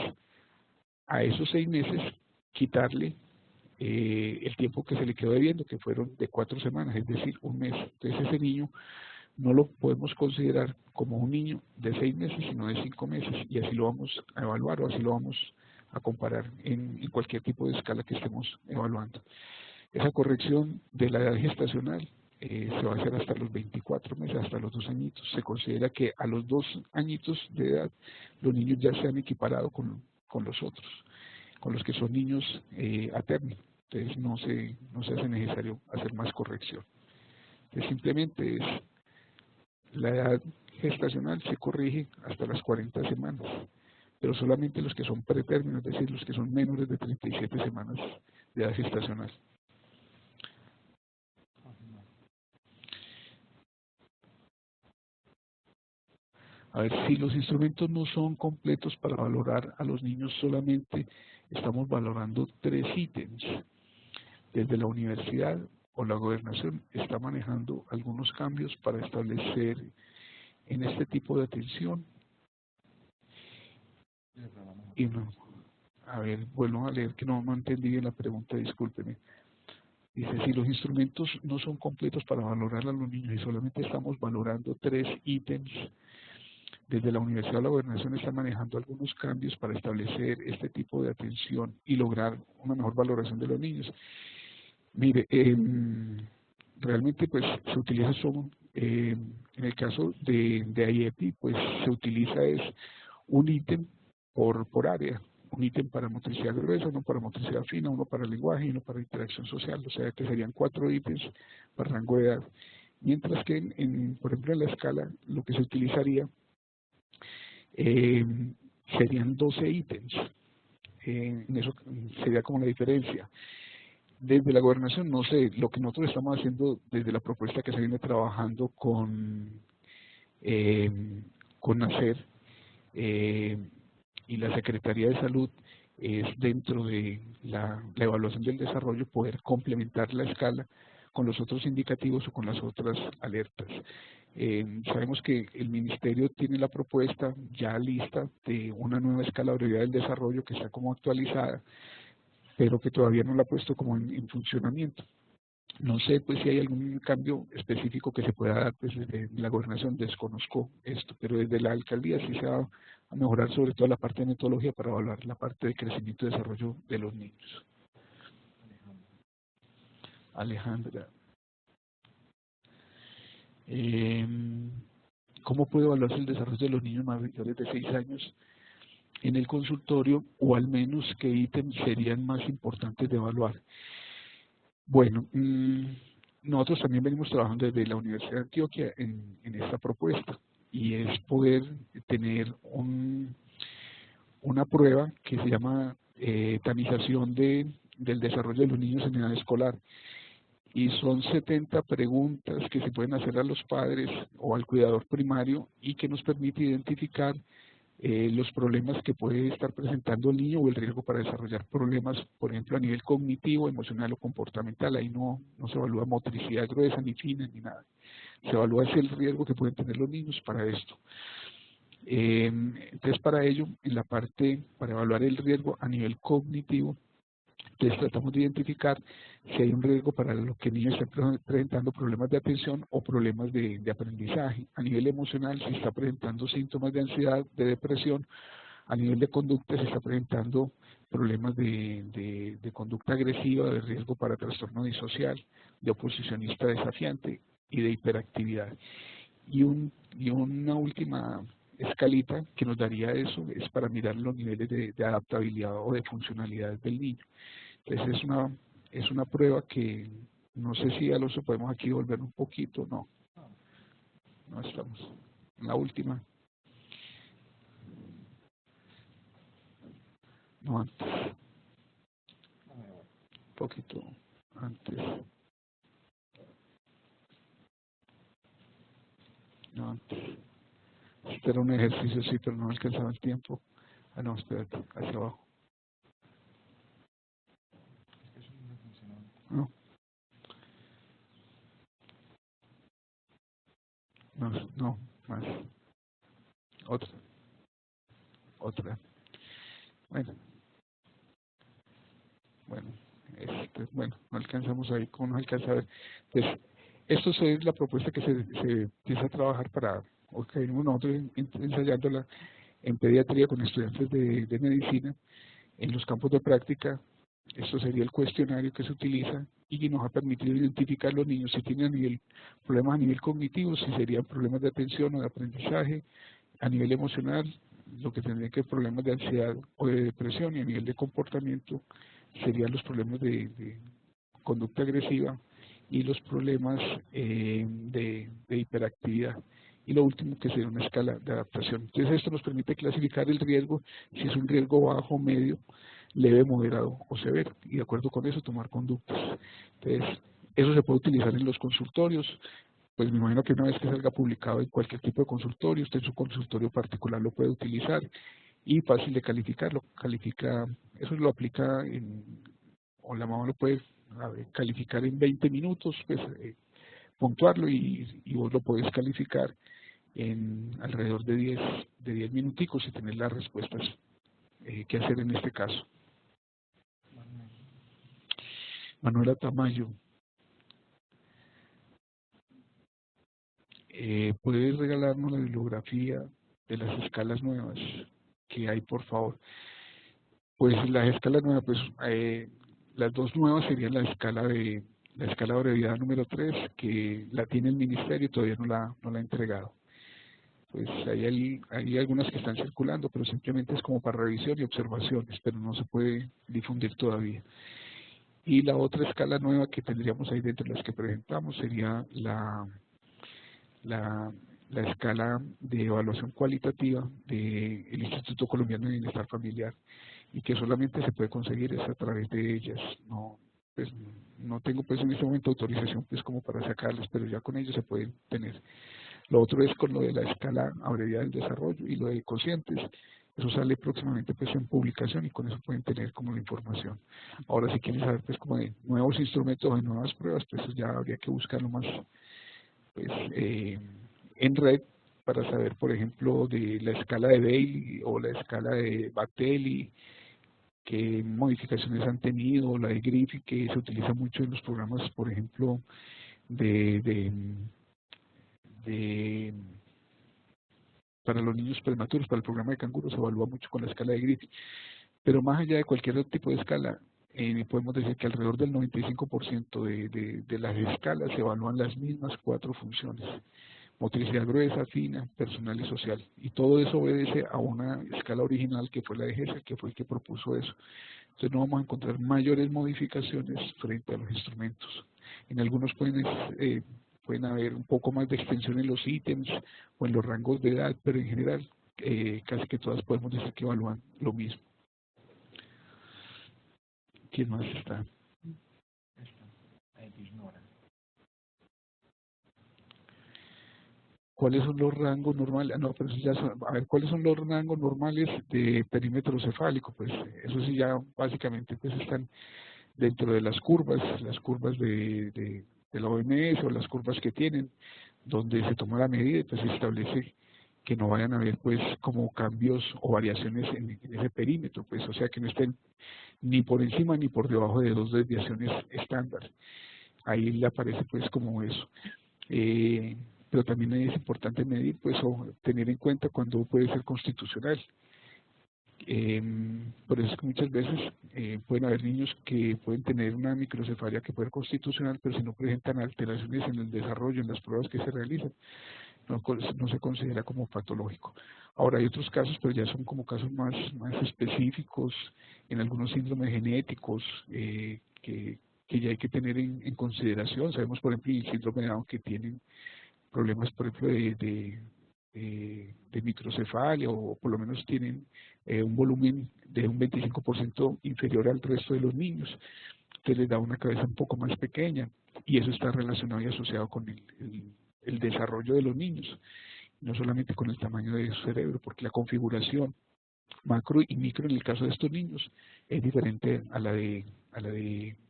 a esos 6 meses quitarle el tiempo que se le quedó debiendo, que fueron de 4 semanas, es decir, un mes. Entonces ese niño no lo podemos considerar como un niño de 6 meses, sino de 5 meses, y así lo vamos a evaluar o así lo vamos a comparar en cualquier tipo de escala que estemos evaluando. Esa corrección de la edad gestacional se va a hacer hasta los 24 meses, hasta los 2 añitos. Se considera que a los 2 añitos de edad los niños ya se han equiparado con los otros, con los que son niños a término. Entonces no se hace necesario hacer más corrección. Entonces simplemente es la edad gestacional se corrige hasta las 40 semanas, pero solamente los que son pretérminos, es decir, los que son menores de 37 semanas de edad gestacional. A ver, si los instrumentos no son completos para valorar a los niños, solamente estamos valorando 3 ítems. Desde la universidad o la gobernación está manejando algunos cambios para establecer en este tipo de atención. Y no, a ver, vuelvo a leer que no entendí bien la pregunta, discúlpeme. Dice, si los instrumentos no son completos para valorar a los niños y solamente estamos valorando 3 ítems, desde la Universidad de la Gobernación está manejando algunos cambios para establecer este tipo de atención y lograr una mejor valoración de los niños. Mire, realmente pues se utiliza en el caso de IEPI, pues se utiliza es un ítem por área. un ítem para motricidad gruesa, uno para motricidad fina, uno para lenguaje y uno para interacción social, o sea que serían 4 ítems para rango de edad. Mientras que, por ejemplo, en la escala, lo que se utilizaría serían 12 ítems. En eso sería como la diferencia. Desde la gobernación, no sé, lo que nosotros estamos haciendo desde la propuesta que se viene trabajando con NACER y la Secretaría de Salud, es dentro de la evaluación del desarrollo poder complementar la escala con los otros indicativos o con las otras alertas. Sabemos que el Ministerio tiene la propuesta ya lista de una nueva escala de brevedad del desarrollo que está como actualizada, pero que todavía no la ha puesto como en funcionamiento. No sé pues si hay algún cambio específico que se pueda dar pues, desde la gobernación, desconozco esto, pero desde la alcaldía sí se va a mejorar sobre todo la parte de metodología para evaluar la parte de crecimiento y desarrollo de los niños. Alejandra. ¿Cómo puede evaluarse el desarrollo de los niños mayores de 6 años en el consultorio, o al menos qué ítems serían más importantes de evaluar? Bueno, nosotros también venimos trabajando desde la Universidad de Antioquia en esta propuesta, y es poder tener una prueba que se llama tamización del desarrollo de los niños en edad escolar. Y son 70 preguntas que se pueden hacer a los padres o al cuidador primario y que nos permite identificar los problemas que puede estar presentando el niño o el riesgo para desarrollar problemas, por ejemplo, a nivel cognitivo, emocional o comportamental. Ahí no se evalúa motricidad gruesa, ni fina, ni nada. Se evalúa el riesgo que pueden tener los niños para esto. Entonces, para ello, en la parte, para evaluar el riesgo a nivel cognitivo, entonces tratamos de identificar si hay un riesgo para los que niños estén presentando problemas de atención o problemas de aprendizaje. A nivel emocional, si está presentando síntomas de ansiedad, de depresión. A nivel de conducta, se está presentando problemas de conducta agresiva, de riesgo para trastorno disocial, de oposicionista desafiante y de hiperactividad. Y una última escalita que nos daría eso es para mirar los niveles de adaptabilidad o de funcionalidad del niño. Entonces es una prueba que no sé si a lo podemos aquí volver un poquito, no estamos en la última, no antes, un poquito antes, no antes. Este era un ejercicio, sí, pero no alcanzaba el tiempo. Ah, no, espérate, hacia abajo. No, no, más. Otra. Bueno, no alcanzamos ahí, como no alcanza a ver. Pues, esto es la propuesta que se empieza a trabajar para, nosotros ensayándola en pediatría con estudiantes de medicina, en los campos de práctica. Esto sería el cuestionario que se utiliza y nos ha permitido identificar los niños si tienen problemas a nivel cognitivo, si serían problemas de atención o de aprendizaje, a nivel emocional, lo que tendría que ser problemas de ansiedad o de depresión, y a nivel de comportamiento serían los problemas de conducta agresiva y los problemas de hiperactividad. Y lo último, que sería una escala de adaptación. Entonces esto nos permite clasificar el riesgo, si es un riesgo bajo, medio, leve, moderado o severo, y de acuerdo con eso tomar conductas. Entonces eso se puede utilizar en los consultorios. Pues me imagino que una vez que salga publicado en cualquier tipo de consultorio, usted en su consultorio particular lo puede utilizar, y fácil de calificar, eso lo aplica o la mamá lo puede calificar en 20 minutos, pues puntuarlo, y vos lo puedes calificar en alrededor de 10 minuticos y tener las respuestas que hacer en este caso. Manuela Tamayo. ¿Puedes regalarnos la bibliografía de las escalas nuevas que hay, por favor? Pues las escalas nuevas, pues las dos nuevas serían la escala de brevedad número 3, que la tiene el ministerio y todavía no la ha entregado. Pues hay algunas que están circulando, pero simplemente es como para revisión y observaciones, pero no se puede difundir todavía. Y la otra escala nueva que tendríamos ahí dentro de las que presentamos sería la, la escala de evaluación cualitativa del Instituto Colombiano de Bienestar Familiar, y que solamente se puede conseguir es a través de ellas. No, pues, no tengo pues en este momento autorización pues como para sacarlas, pero ya con ellos se pueden tener. Lo otro es con lo de la escala abreviada del desarrollo y lo de cocientes. Eso sale próximamente pues en publicación y con eso pueden tener como la información. Ahora si quieren saber pues como de nuevos instrumentos o de nuevas pruebas, pues ya habría que buscarlo más pues en red para saber, por ejemplo, de la escala de Bailey o la escala de Batelli, qué modificaciones han tenido, la de Griffith, que se utiliza mucho en los programas, por ejemplo, de para los niños prematuros, para el programa de canguro se evalúa mucho con la escala de Griffith. Pero más allá de cualquier otro tipo de escala, podemos decir que alrededor del 95% de las escalas se evalúan las mismas 4 funciones: motricidad gruesa, fina, personal y social. Y todo eso obedece a una escala original que fue la de Gesell, que fue el que propuso eso. Entonces no vamos a encontrar mayores modificaciones frente a los instrumentos. En algunos pueden haber un poco más de extensión en los ítems o en los rangos de edad, pero en general casi que todas podemos decir que evalúan lo mismo. ¿Quién más está? ¿Cuáles son los rangos normales? No, pero eso ya a ver, ¿cuáles son los rangos normales de perímetro cefálico? Pues eso sí ya básicamente pues están dentro de las curvas de la OMS o las curvas que tienen, donde se toma la medida y pues se establece que no vayan a haber pues como cambios o variaciones en ese perímetro, pues o sea que no estén ni por encima ni por debajo de 2 desviaciones estándar. Ahí le aparece pues como eso. Pero también es importante medir pues o tener en cuenta cuando puede ser constitucional. Por eso es que muchas veces pueden haber niños que pueden tener una microcefalia que puede ser constitucional, pero si no presentan alteraciones en el desarrollo, en las pruebas que se realizan, no se considera como patológico. Ahora hay otros casos, pero ya son como casos más específicos, en algunos síndromes genéticos que ya hay que tener en consideración. Sabemos, por ejemplo, el síndrome de Down, que tienen problemas, por ejemplo, de microcefalia, o por lo menos tienen un volumen de un 25% inferior al resto de los niños. Entonces les da una cabeza un poco más pequeña, y eso está relacionado y asociado con el desarrollo de los niños, no solamente con el tamaño de su cerebro, porque la configuración macro y micro en el caso de estos niños es diferente a la de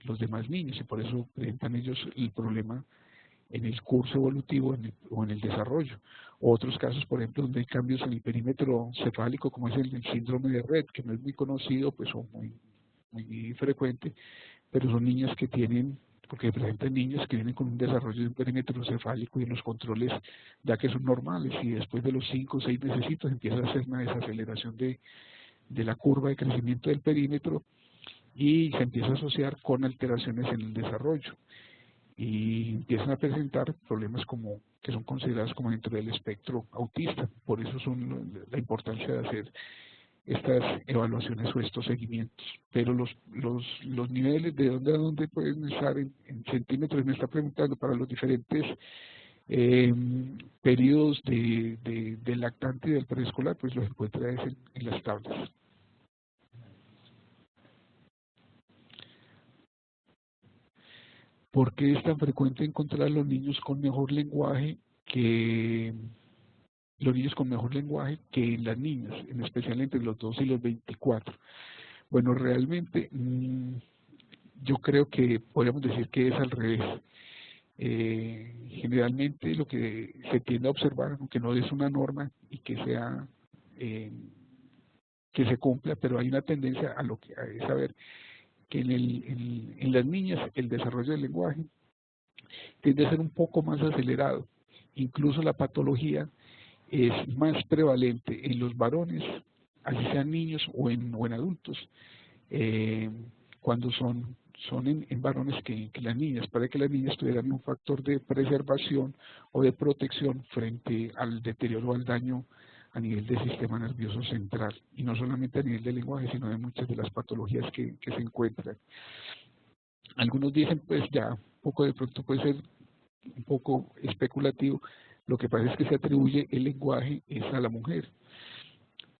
los demás niños, y por eso presentan ellos el problema en el curso evolutivo o en el desarrollo. O otros casos, por ejemplo, donde hay cambios en el perímetro cefálico, como es el síndrome de Rett, que no es muy conocido pues, o muy frecuente, pero son niñas que tienen, porque presentan niños que vienen con un desarrollo de un perímetro cefálico y en los controles ya que son normales, y después de los 5 o 6 meses empieza a hacer una desaceleración de la curva de crecimiento del perímetro, y se empieza a asociar con alteraciones en el desarrollo, y empiezan a presentar problemas como que son considerados como dentro del espectro autista. Por eso son la importancia de hacer estas evaluaciones o estos seguimientos. Pero los niveles de dónde a dónde pueden estar en centímetros, me está preguntando, para los diferentes periodos del lactante y del preescolar, pues los encuentra en las tablas. ¿Por qué es tan frecuente encontrar a los niños con mejor lenguaje que en las niñas, en especial entre los 2 y los 24? Bueno, realmente yo creo que podríamos decir que es al revés. Generalmente lo que se tiende a observar, aunque no es una norma y que sea que se cumpla, pero hay una tendencia a saber que en las niñas el desarrollo del lenguaje tiende a ser un poco más acelerado. Incluso la patología es más prevalente en los varones, así sean niños o en adultos, cuando son son en varones que las niñas, para que las niñas tuvieran un factor de preservación o de protección frente al deterioro o al daño a nivel del sistema nervioso central, y no solamente a nivel del lenguaje, sino de muchas de las patologías que se encuentran. Algunos dicen, pues ya, un poco de pronto puede ser un poco especulativo, lo que pasa es que se atribuye el lenguaje es a la mujer.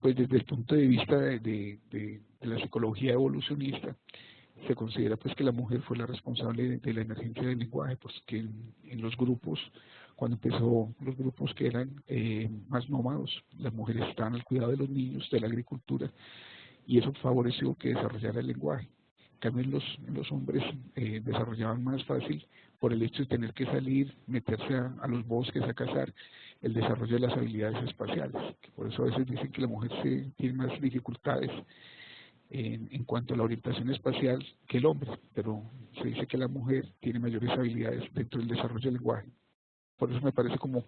Pues desde el punto de vista de la psicología evolucionista, se considera pues que la mujer fue la responsable de la emergencia del lenguaje, pues que en los grupos, cuando empezó los grupos que eran más nómados, las mujeres estaban al cuidado de los niños, de la agricultura, y eso favoreció que desarrollara el lenguaje. En cambio, los hombres desarrollaban más fácil por el hecho de tener que salir, meterse a los bosques a cazar, el desarrollo de las habilidades espaciales, que por eso a veces dicen que la mujer tiene más dificultades en cuanto a la orientación espacial que el hombre, pero se dice que la mujer tiene mayores habilidades dentro del desarrollo del lenguaje. Por eso me parece como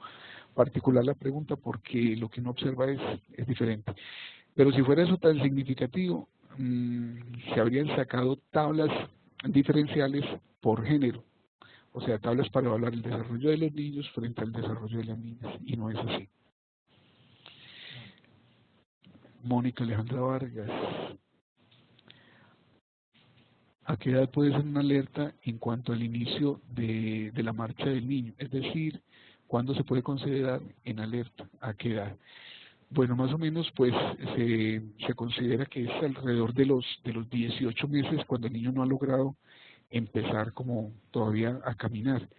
particular la pregunta, porque lo que uno observa es diferente. Pero si fuera eso tan significativo, se habrían sacado tablas diferenciales por género, o sea, tablas para evaluar el desarrollo de los niños frente al desarrollo de las niñas, y no es así. Mónica Alejandra Vargas. ¿A qué edad puede ser una alerta en cuanto al inicio de la marcha del niño? Es decir, ¿cuándo se puede considerar en alerta? ¿A qué edad? Bueno, más o menos pues se considera que es alrededor de los 18 meses, cuando el niño no ha logrado empezar como todavía a caminar,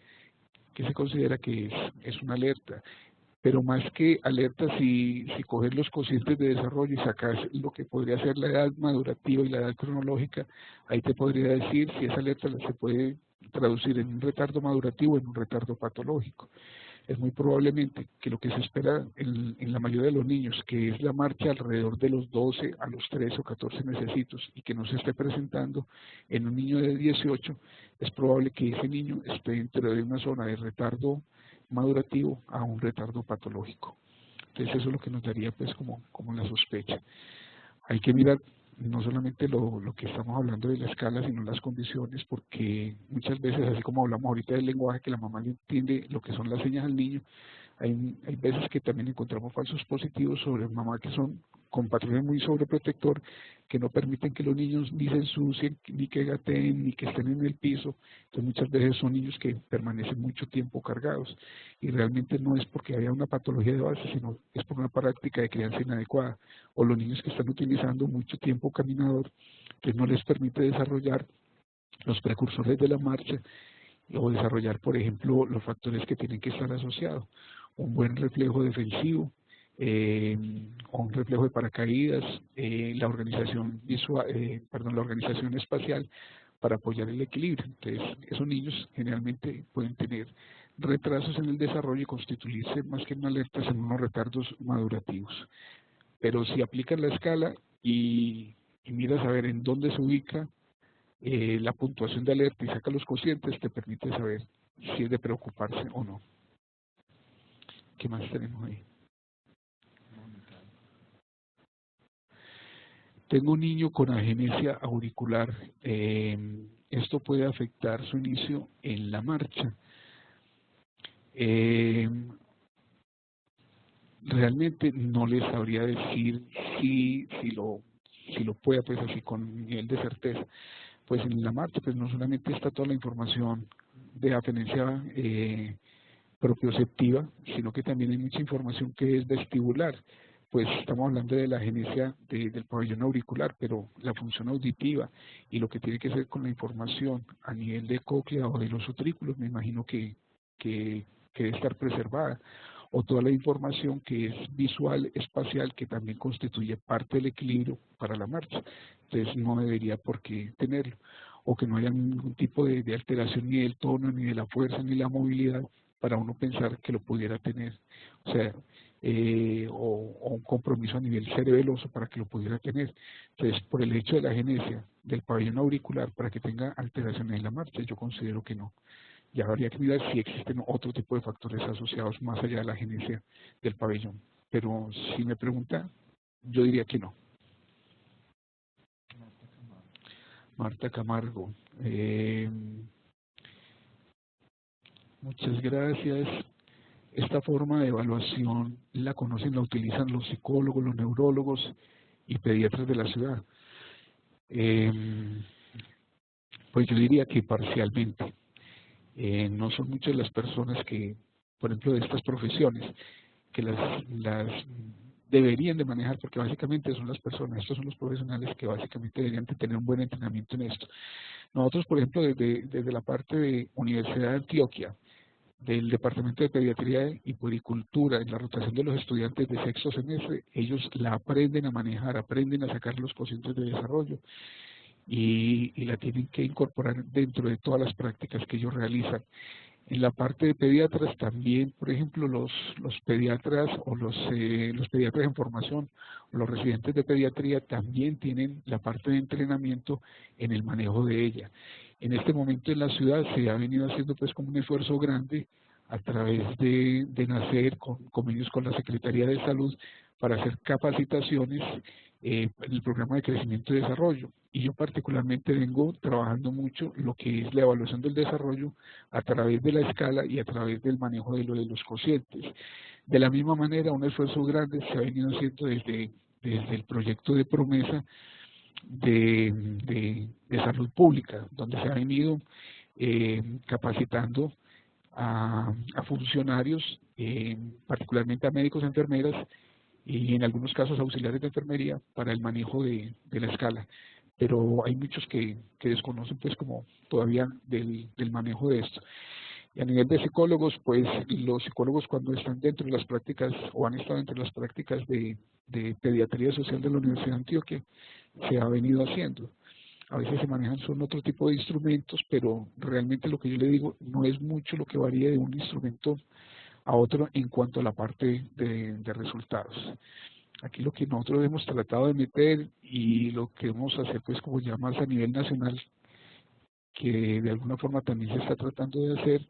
que se considera que es una alerta. Pero más que alerta, si coger los cocientes de desarrollo y sacar lo que podría ser la edad madurativa y la edad cronológica, ahí te podría decir si esa alerta se puede traducir en un retardo madurativo o en un retardo patológico. Es muy probablemente que lo que se espera en la mayoría de los niños, que es la marcha alrededor de los 12 a los 13 o 14 mesecitos, y que no se esté presentando en un niño de 18, es probable que ese niño esté dentro de una zona de retardo madurativo a un retardo patológico. Entonces eso es lo que nos daría pues como la sospecha. Hay que mirar no solamente lo que estamos hablando de la escala, sino las condiciones, porque muchas veces, así como hablamos ahorita del lenguaje, que la mamá le entiende lo que son las señas al niño, hay veces que también encontramos falsos positivos sobre mamá que son con patrones muy sobreprotector, que no permiten que los niños ni se ensucien, ni que gateen, ni que estén en el piso. Entonces muchas veces son niños que permanecen mucho tiempo cargados, y realmente no es porque haya una patología de base, sino es por una práctica de crianza inadecuada, o los niños que están utilizando mucho tiempo caminador, que no les permite desarrollar los precursores de la marcha, o desarrollar, por ejemplo, los factores que tienen que estar asociados. Un buen reflejo defensivo, o un reflejo de paracaídas, la organización visual, la organización espacial para apoyar el equilibrio. Entonces, esos niños generalmente pueden tener retrasos en el desarrollo y constituirse más que en alertas en unos retardos madurativos. Pero si aplicas la escala y miras a ver en dónde se ubica la puntuación de alerta y saca los cocientes, te permite saber si es de preocuparse o no. ¿Qué más tenemos ahí? Tengo un niño con agenesia auricular. Esto puede afectar su inicio en la marcha. Realmente no les sabría decir si lo puede, pues así con nivel de certeza. Pues en la marcha pues no solamente está toda la información de apenencia propioceptiva, sino que también hay mucha información que es vestibular. Pues estamos hablando de la agenesia del pabellón auricular, pero la función auditiva y lo que tiene que ver con la información a nivel de cóclea o de los utrículos, me imagino que debe estar preservada, o toda la información que es visual, espacial, que también constituye parte del equilibrio para la marcha. Entonces no debería por qué tenerlo, o que no haya ningún tipo de alteración ni del tono, ni de la fuerza, ni la movilidad, para uno pensar que lo pudiera tener, o sea, o un compromiso a nivel cerebeloso para que lo pudiera tener. Entonces, por el hecho de la agenesia del pabellón auricular, para que tenga alteraciones en la marcha, yo considero que no. Ya habría que mirar si existen otro tipo de factores asociados más allá de la agenesia del pabellón. Pero si me pregunta, yo diría que no. Marta Camargo. Eh, Muchas gracias. Esta forma de evaluación la conocen, la utilizan los psicólogos, los neurólogos y pediatras de la ciudad. Eh, pues yo diría que parcialmente. No son muchas las personas que, por ejemplo, de estas profesiones, que las deberían de manejar, porque básicamente son las personas, estos son los profesionales que básicamente deberían de tener un buen entrenamiento en esto. Nosotros, por ejemplo, desde la parte de Universidad de Antioquia, del Departamento de Pediatría y Puericultura, en la rotación de los estudiantes de sexto semestre, ellos la aprenden a manejar, aprenden a sacar los cocientes de desarrollo y la tienen que incorporar dentro de todas las prácticas que ellos realizan. En la parte de pediatras también, por ejemplo, los pediatras o los pediatras en formación, los residentes de pediatría también tienen la parte de entrenamiento en el manejo de ella. En este momento en la ciudad se ha venido haciendo pues como un esfuerzo grande a través de nacer con convenios con la Secretaría de Salud para hacer capacitaciones en el programa de crecimiento y desarrollo. Y yo particularmente vengo trabajando mucho lo que es la evaluación del desarrollo a través de la escala y a través del manejo de los cocientes. De la misma manera, un esfuerzo grande se ha venido haciendo desde el proyecto de promesa de salud pública, donde se ha venido capacitando a funcionarios, particularmente a médicos, enfermeras y en algunos casos auxiliares de enfermería para el manejo de la escala. Pero hay muchos que desconocen pues como todavía del manejo de esto. Y a nivel de psicólogos, pues los psicólogos cuando están dentro de las prácticas o han estado dentro de las prácticas de pediatría social de la Universidad de Antioquia, se ha venido haciendo. A veces se manejan son otro tipo de instrumentos, pero realmente lo que yo le digo no es mucho lo que varía de un instrumento a otro en cuanto a la parte de resultados. Aquí lo que nosotros hemos tratado de meter y lo que vamos a hacer pues como ya más a nivel nacional, que de alguna forma también se está tratando de hacer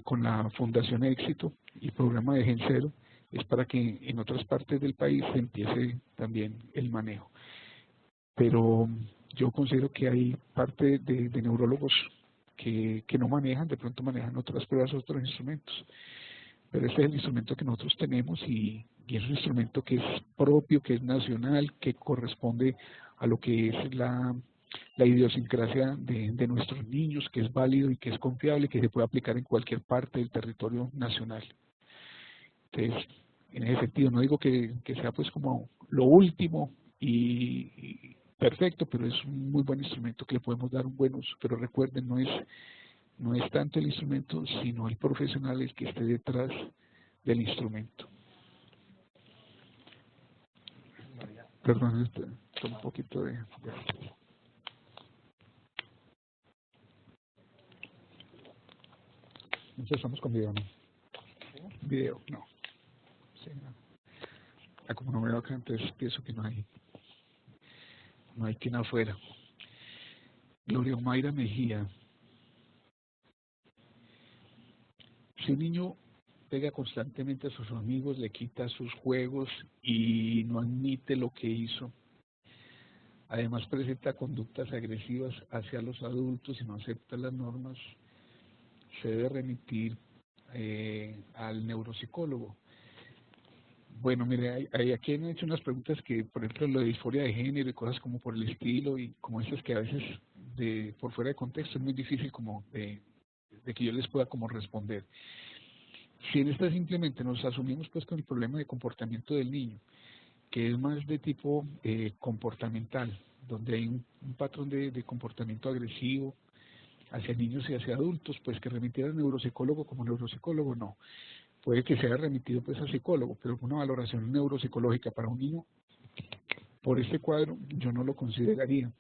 con la Fundación Éxito y programa de Gen Cero, es para que en otras partes del país se empiece también el manejo. Pero yo considero que hay parte de neurólogos que no manejan, de pronto manejan otras pruebas, otros instrumentos. Pero este es el instrumento que nosotros tenemos y es un instrumento que es propio, que es nacional, que corresponde a lo que es la idiosincrasia de nuestros niños, que es válido y que es confiable, que se puede aplicar en cualquier parte del territorio nacional. Entonces, en ese sentido, no digo que sea pues como lo último y perfecto, pero es un muy buen instrumento que le podemos dar un buen uso. Pero recuerden, no es tanto el instrumento, sino el profesional el que esté detrás del instrumento. Perdón, está un poquito de... Entonces estamos con video, ¿no? Video, no. Sí, no. Como no me veo acá, entonces pienso que no hay quien afuera. Gloria Omaira Mejía. Si un niño pega constantemente a sus amigos, le quita sus juegos y no admite lo que hizo, además presenta conductas agresivas hacia los adultos y no acepta las normas, se debe remitir al neuropsicólogo. Bueno, mire, aquí han hecho unas preguntas que, por ejemplo, lo de disforia de género y cosas como por el estilo y como estas que a veces por fuera de contexto es muy difícil como de que yo les pueda como responder. Si en esta simplemente nos asumimos pues con el problema de comportamiento del niño, que es más de tipo comportamental, donde hay un patrón de comportamiento agresivo hacia niños y hacia adultos, pues que remitir al neuropsicólogo como neuropsicólogo no. Puede que sea remitido pues a psicólogo, pero una valoración neuropsicológica para un niño por este cuadro yo no lo consideraría.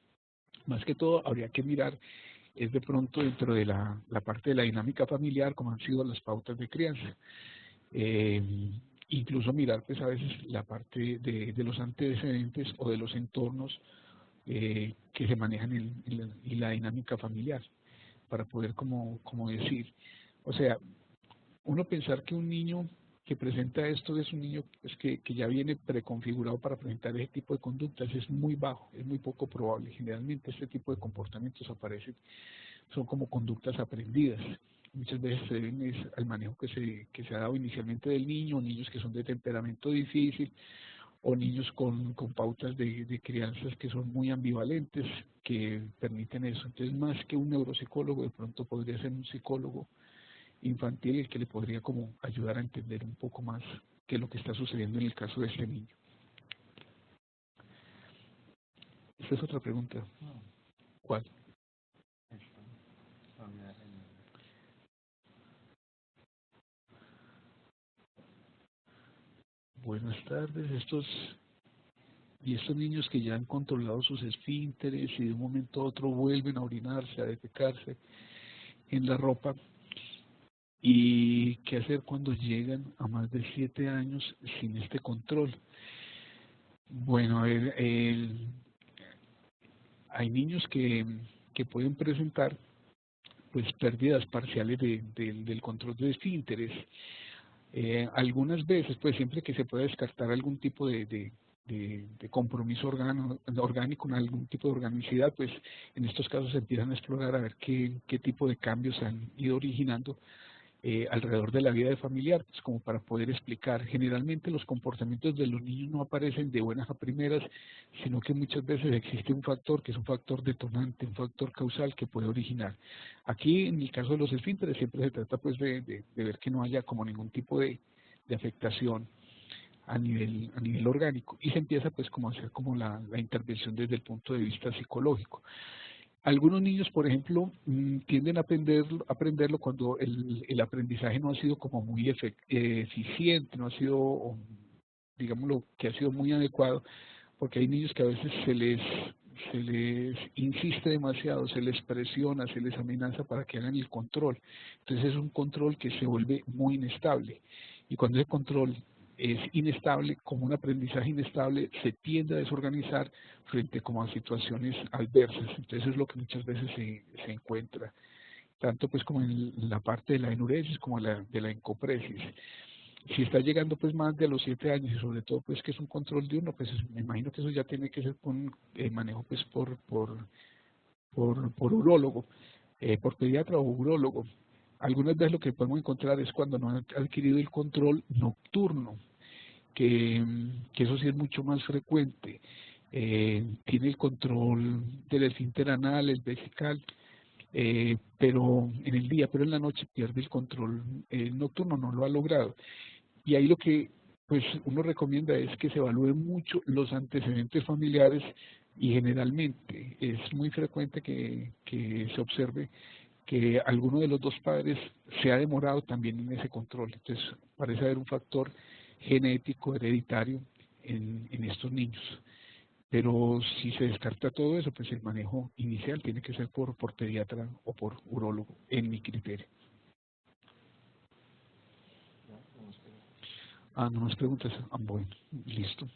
Más que todo habría que mirar es de pronto dentro de la parte de la dinámica familiar, como han sido las pautas de crianza. Incluso mirar pues a veces la parte de los antecedentes o de los entornos que se manejan en la dinámica familiar, para poder como decir, o sea, uno pensar que un niño que presenta esto es un niño pues, que ya viene preconfigurado para presentar ese tipo de conductas es muy bajo, es muy poco probable. Generalmente este tipo de comportamientos aparecen, son como conductas aprendidas. Muchas veces se deben al manejo que se ha dado inicialmente del niño, niños que son de temperamento difícil, o niños con pautas de crianzas que son muy ambivalentes, que permiten eso. Entonces, más que un neuropsicólogo, de pronto podría ser un psicólogo infantil el que le podría como ayudar a entender un poco más qué es lo que está sucediendo en el caso de este niño. Esta es otra pregunta. ¿Cuál? Buenas tardes. Estos niños que ya han controlado sus esfínteres y de un momento a otro vuelven a orinarse, a defecarse en la ropa. ¿Y qué hacer cuando llegan a más de 7 años sin este control? Bueno, hay niños que pueden presentar pues pérdidas parciales del control de esfínteres. Algunas veces, pues siempre que se pueda descartar algún tipo de compromiso orgánico, algún tipo de organicidad, pues en estos casos se empiezan a explorar a ver qué tipo de cambios se han ido originando alrededor de la vida familiar, pues como para poder explicar. Generalmente los comportamientos de los niños no aparecen de buenas a primeras, sino que muchas veces existe un factor que es un factor detonante, un factor causal que puede originar. Aquí, en el caso de los esfínteres, siempre se trata pues de ver que no haya como ningún tipo de afectación a nivel orgánico, y se empieza pues como a hacer como la intervención desde el punto de vista psicológico. Algunos niños, por ejemplo, tienden a aprenderlo cuando el aprendizaje no ha sido como muy eficiente, no ha sido, digámoslo, que ha sido muy adecuado, porque hay niños que a veces se les insiste demasiado, se les presiona, se les amenaza para que hagan el control. Entonces es un control que se vuelve muy inestable. Y cuando ese control es inestable, como un aprendizaje inestable, se tiende a desorganizar frente como a situaciones adversas. Entonces es lo que muchas veces se encuentra, tanto pues como en la parte de la enuresis como de la encopresis. Si está llegando pues más de los 7 años y sobre todo pues que es un control diurno, pues me imagino que eso ya tiene que ser con manejo pues por urólogo, por pediatra o urólogo. Algunas veces lo que podemos encontrar es cuando no han adquirido el control nocturno, que eso sí es mucho más frecuente. Tiene el control del esfínter anal, el vesical, pero en el día, pero en la noche pierde el control nocturno, no lo ha logrado. Y ahí lo que pues uno recomienda es que se evalúen mucho los antecedentes familiares, y generalmente es muy frecuente que se observe que alguno de los dos padres se ha demorado también en ese control. Entonces parece haber un factor genético, hereditario en estos niños. Pero si se descarta todo eso, pues el manejo inicial tiene que ser por pediatra o por urólogo, en mi criterio. No más preguntas. Bueno, listo.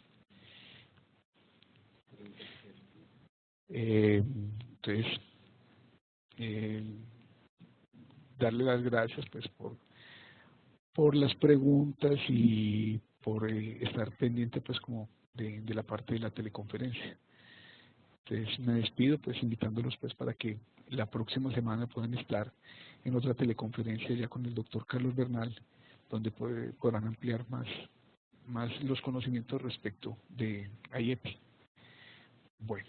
Entonces, darle las gracias pues por las preguntas y por estar pendiente pues como de la parte de la teleconferencia. Entonces me despido pues invitándolos pues para que la próxima semana puedan estar en otra teleconferencia ya con el doctor Carlos Bernal, donde podrán ampliar más los conocimientos respecto de IEPI. Bueno.